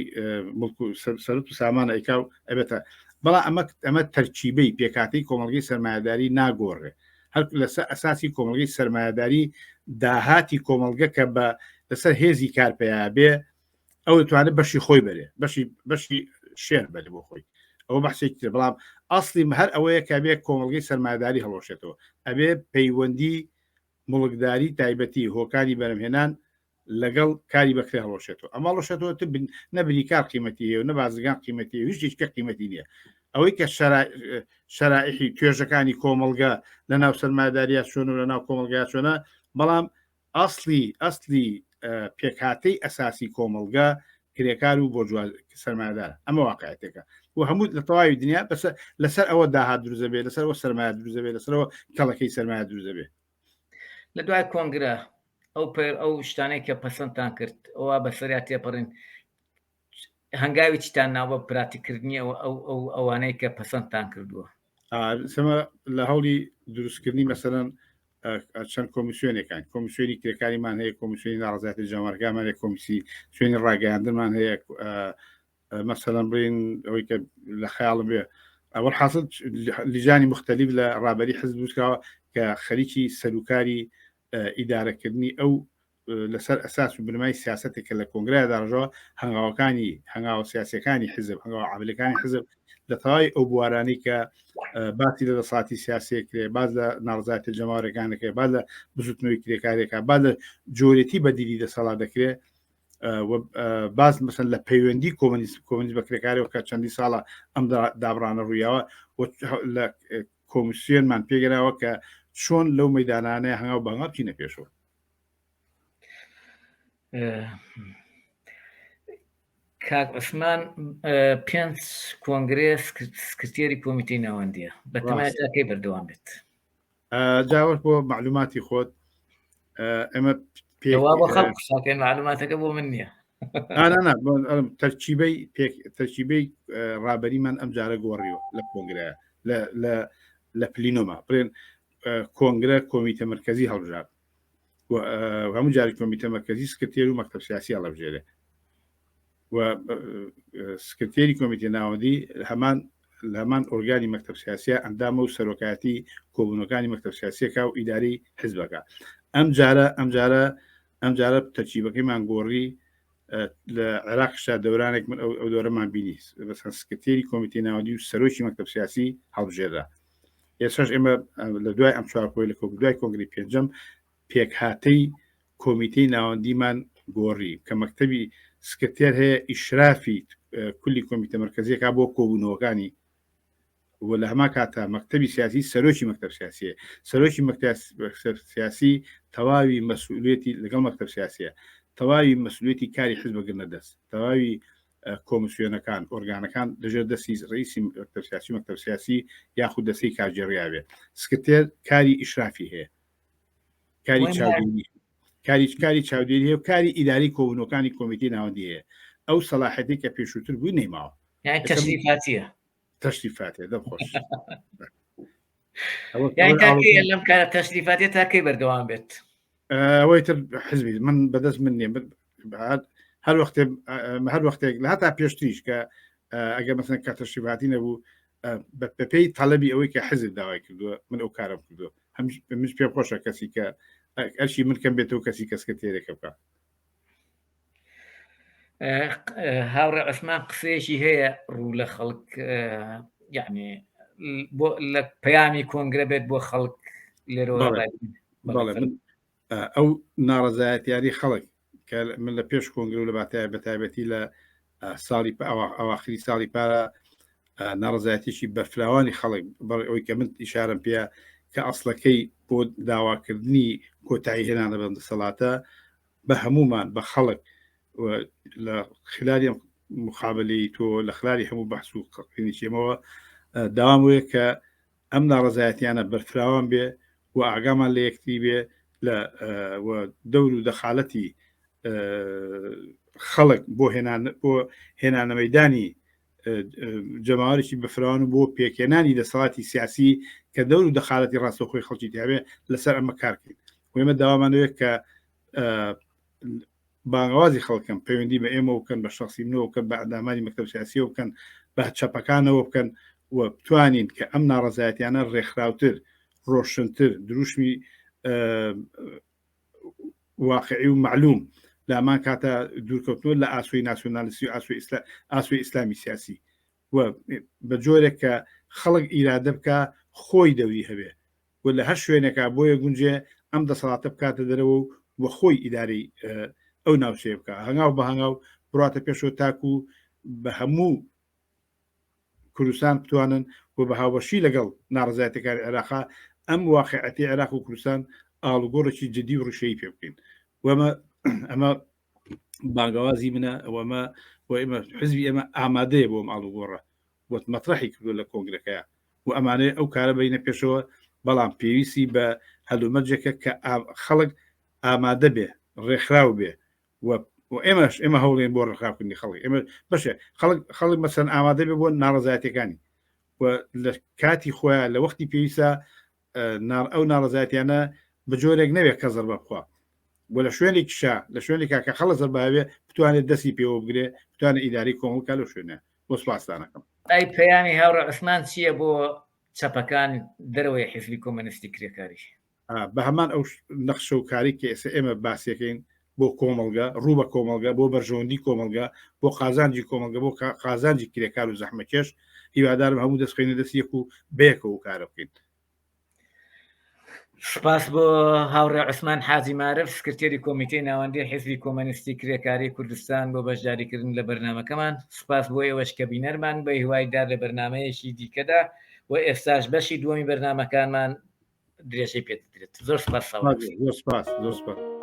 Speaker 2: سەرت و سامانە ئەیکا و ئەبێتە بەڵام ئەمە تەرکیبەی پێکاتی کۆمەڵگەی سەرمایهداری ناگۆڕێ هەر لەسەر ئەساسی کۆمەڵگەی سەرمایهداری داهاتی کۆمەڵگە کە بە لەسەر هێزی کارپەیە بێ ئەو دەتوانێت بەشی خۆی بەرێ بەشی شێر بەرێ بۆ خۆی ئەوە بەحسێکی بەڵام ئەسڵی هەر ئەوەیە کە بێ کۆمەڵگەی سەرمایهداری هەڵۆشێتەوە ئەبێ پەیوەندی مڵکداری تایبەتی هۆکاری بەرهمهێنان لەگەڵ کاری بەکرێ هەڵۆشێتەوە ئەمە هەڵۆشێتەوە نەبنی کار قیمەتی و نە بازرگان قیمەتی هیچ قیمەتی نییە ئەوەی کە شەرائحی توێژەکانی کۆمەڵگە لە ناو سەرمایهداریە چۆن و لە ناو کۆمەڵگەیە چۆنە بەڵام ئەسڵی پێکهاتەی ئەساسی کۆمەڵگە کرێکار و بۆ سەرمایهدار ئەمە واقعەتێکە و هەموو لە تەواوی دنیا بەس لەسەر ئەوە داهات دروزە بێ لەسەرەوە سەرمایە دروزە بێ لەسەرەوە کەڵەکەی سەرمایە دروزە بێ
Speaker 1: لە دوای کۆنگرە ئەو شتانەی کە پەسەندتان کرد ئەوە بەسەریا تێپەڕین هەنگاوی چتان ناوە پراتیکردنی ئەوانەی کە پەسەندتان کردووە
Speaker 2: سەمە لە هەوڵی دروستکردنی مەسەرەن چەند کۆمیسیۆنێکان کۆمیسیۆنی کرێکاریمان هەیە کۆمیسیۆنی ناڕزاتی جەمارگامان هەیە کۆمیسی شوێنی ڕاگەیاندنمان هەیە مەسەرەن بڕین ئەوەی کە لە خەیاڵ بێ ئەوە حاصل لیژانی مختلف لە ڕابەری حزب دروستکراوە کە خەریکی سەرۆکاری ئیدارەکردنی ئەو لەسەر ئەساس و بنمای سیاسەتێکە لە کۆنگرەیە داڕژەوە هەنگاوە سیاسەکانی حزب هەنگاوە عاملەکانی حزب لە تەواوی ئەو بوارانەی کە باسی لە دەسەڵاتی سیاسی کرێ باز لە ناڕزاتی جەماوەڕێکانەکە با لە بزوتنەوەی کرێکارێکە با لە جۆرێتی بەدیری دەسەڵات دەکرێت باز مەسەن لە پەیوەندی کۆمەنیست بە کرێکارەوە کە چەندی ساڵە ئەم دابڕانە ڕوویاوە لە کۆمیسیۆنمان پێگەراوە کە چۆن لەو مەدانانەیە هەنگاو بەنگا بچینە پێشەوە
Speaker 1: کاک عوسمان 5 کۆنگرێ سکرتێری کۆمیتەی ناوەندیە بەتەمایەتەکەی بەردەوام بێت
Speaker 2: جاوەش بۆ معلوماتی خۆت ئەمە
Speaker 1: بە خەڵک ساکەین معلوماتەکە بۆ من نییە
Speaker 2: تەرکیبەی ڕابەریمان ئەم جارە گۆڕیوە لە کۆنگرەیە لە پلینۆما بڵێن کۆنگرە کۆمیتە مرکزی هەڵبژار هەموو جاری کۆمیتە مرکزی سکرتێر و مەکتەب سیاسی هەڵبژێرێ و سکرتێری کۆمیتە ناوەندی هەمان ئۆرگانی مەکتەب سیاسیە ئەندامە و سەرۆکایەتی کۆبوونەکانی مەکتەب سیاسیەکە و ئیداری حزبەکە ئەم جارە تەرکیبەکەیمان گۆڕی لە عێراقشا دەورانێک من ئەو دۆرەمان بینی بەسەر سکرتێری کۆمیتەی ناوەندی و سەرۆکی مەکتەب سیاسی هەڵبژێرا ئێساش ئێمە لە دوای ئەم چوارپۆی لە دوای کۆنگری پێنجەم پێکهاتەی کۆمیتەی ناوەندیمان گۆڕی کە مەکتەبی سکرتێر هەیە ئیشرافی کولی کۆمیتە مرکزیەکە بۆ کۆبوونەوەکانی و لە هەما کاتە مەکتەبی سیاسی سەرۆکی مەکتەب سیاسیە سەرۆکی مەکتەب سیاسی تەواوی مەسئولیەتی لەگەڵ مەکتەب سیاسیە تەواوی مەسئولیەتی کاری حزب بگرنە دەست تەواوی کۆمیسیۆنەکان ئۆرگانەکان لەژێر دەستی ڕئیسی مەکتەب سیاسی یاخود دەستەی کارژێڕیاوێ سکرتێر کاری ئیشرافی هەیە کاری چاودێری کاری چاودێری هەیە و کاری ئیداری کۆبوونەوەکانی کۆمیتەی ناوەندی هەیە ئەو سەلاحەتی کە پێشووتر بووی نەیماوە تەشریفاتیە دەخۆش
Speaker 1: لەم کارە تەشریفاتی تاکەی بەردەوام بێت
Speaker 2: ئەوەی تر حزبی من بەدەست من نییە هەر وەختێک لە هەتا پێشتریش کە ئەگەر مەسەن کە تەشریفاتی نەبوو بەپێی تەڵەبی ئەوەی کە حزب داوای کردووە من ئەو کارم کردووە هەمیش پێم خۆشە کەسی کە ئەرشی من کەم بێتەوە کەسی کەسکە تێرێکە بکە
Speaker 1: هاوڕێ عوسمان قسەیەکی هەیە ڕوو لە خەڵک یعنی لە پەیامی کۆنگرە بێت بۆ خەڵک لێرەوە
Speaker 2: ئەو ناڕەزایەتیاری خەڵک کە من لە پێش کۆنگرە و لە باتایە بەتایبەتی لە ساڵی ئەواخری ساڵی پارە ناڕزایەتیشی بەفراوانی خەڵک ئەوەی کە من ئیشارم پێە کە ئەسڵەکەی بۆ داواکردنی کۆتایی هێنانە بە دەسەڵاتە بە هەمومان بە خەڵک لە خلاری مخابلی تۆ لە خلاری هەموو بەحث و قینیچێمەوە داوام وەیە کە ئەم ناڕزایەتیانە بەرفراوان بێ و ئاگامان لە یەکتری بێ لە دەور و دەخالەتی خەڵک بۆ هێنانە مەیدانی جەماوەێکی بەفراوان بۆ پێکێنانی دەسەڵاتی سیاسی کە دەور و دەخالەتی ڕاستەخۆی خەڵکی تیاابێ لەسەر ئەمە کارکەین وێمە داوامانوێت کە بانگوازی خەڵکم پەیوەندی بە ئێمە بکەن بە شخصی منەوە بکەن بە ئەندامانی مەکتەب سیاسی بکەن بە چەپەکانەوە بکەن و بتوانین کە ئەم ناڕەزایەتیانە ڕێکخراوتر ڕۆشنتر دروشمی واقعی و معلوم لامان کاتە دوورکەوتنەوە لە ئاسوی ناسیۆنالیستی و ئاسوی ئیسلامی سیاسی و بە جۆرێک کە خەڵک ئیرادە بکە خۆی دەوری هەبێ و لە هەر شوێنێکە بۆیە گونجێ ئەم دەسەڵاتە بکاتە دەرەوە و خۆی ئیداری ئەو ناوچێ بکە هەنگاو بە هەنگاو بڕاتە پێشەوە تاکو بە هەموو کوردستان بتوانن و بە هاوبەشی لەگەڵ ناڕزایەتەکانی عێراقا ئەم واقعەتی عێراق و کوردستان ئاڵوگۆڕێکی جدی و ڕوشەیی پێ بکەین وەمە ئەمە بانگوازی منە ئەوەمە و ئێمە حزبی ئێمە ئامادەیە بۆم ئاڵوگۆڕە وت مەطرحی کردو لە کۆنگرەکەیە و ئەمانەیە ئەو کارە بینە پێشەوە بەڵام پێویستی بە هەلومەرجێکە کە خەڵک ئامادە بێ ڕێکخراو بێ و ئێمە هەوڵێن بۆ ڕێکخراوکردنی خەڵک ئێمە بەشێ خەڵک مەسەن ئامادە بێ بۆ ناڕزایەتەکانی و لە کاتی خۆیان لە وەختی پێویستە ئەو ناڕزایەتیانە بە جۆرێک نەوێت کە زەربە بخوا و لە شوێنێکیشا لە شوێنێکا کە خەڵک زەرباوێ بتوانێت دەستی پێوە بگرێ بتوانێت ئیداری کۆمەڵکە لەو شوێنە بۆ سوپاسدانەکەم
Speaker 1: ئەی پەیامی هاوڕە عوسمان چییە بۆ چەپەکان دەرەوەی حیزبی کۆمۆنیستی کرێکاریش
Speaker 2: بە هەمان ئەو نەخشە و کاری کە ئێستا ئێمە باسیەکەین بۆ کۆمەڵگە ڕوو بە کۆمەڵگە بۆ بەرژەوەندی کۆمەڵگە بۆ قازانجی کۆمەڵگە بۆ قازانجی کرێکار و زەحمەکێش هیوادارم هەموو دەستخینە دەستیەک و بەیەکەوە و کارە بکەین.
Speaker 1: سپاس بۆ هاوڕێ عوسمان حاجی مارف سکرتێری کۆمیتەی ناوەندی حیزبی کۆمۆنیستی کرێکاری کوردستان بۆ بەشداریکردن لە بەرنامەکەمان سپاس بۆ ئێوەش کە بینەرمان بە هیوایدار لە بەرنمەیەکی دیکەدا و ئێستاش بەشی دووەمی بەرنامەکانمان درێژەی پێدرێت زۆر سپاس.
Speaker 2: زۆر سپاس.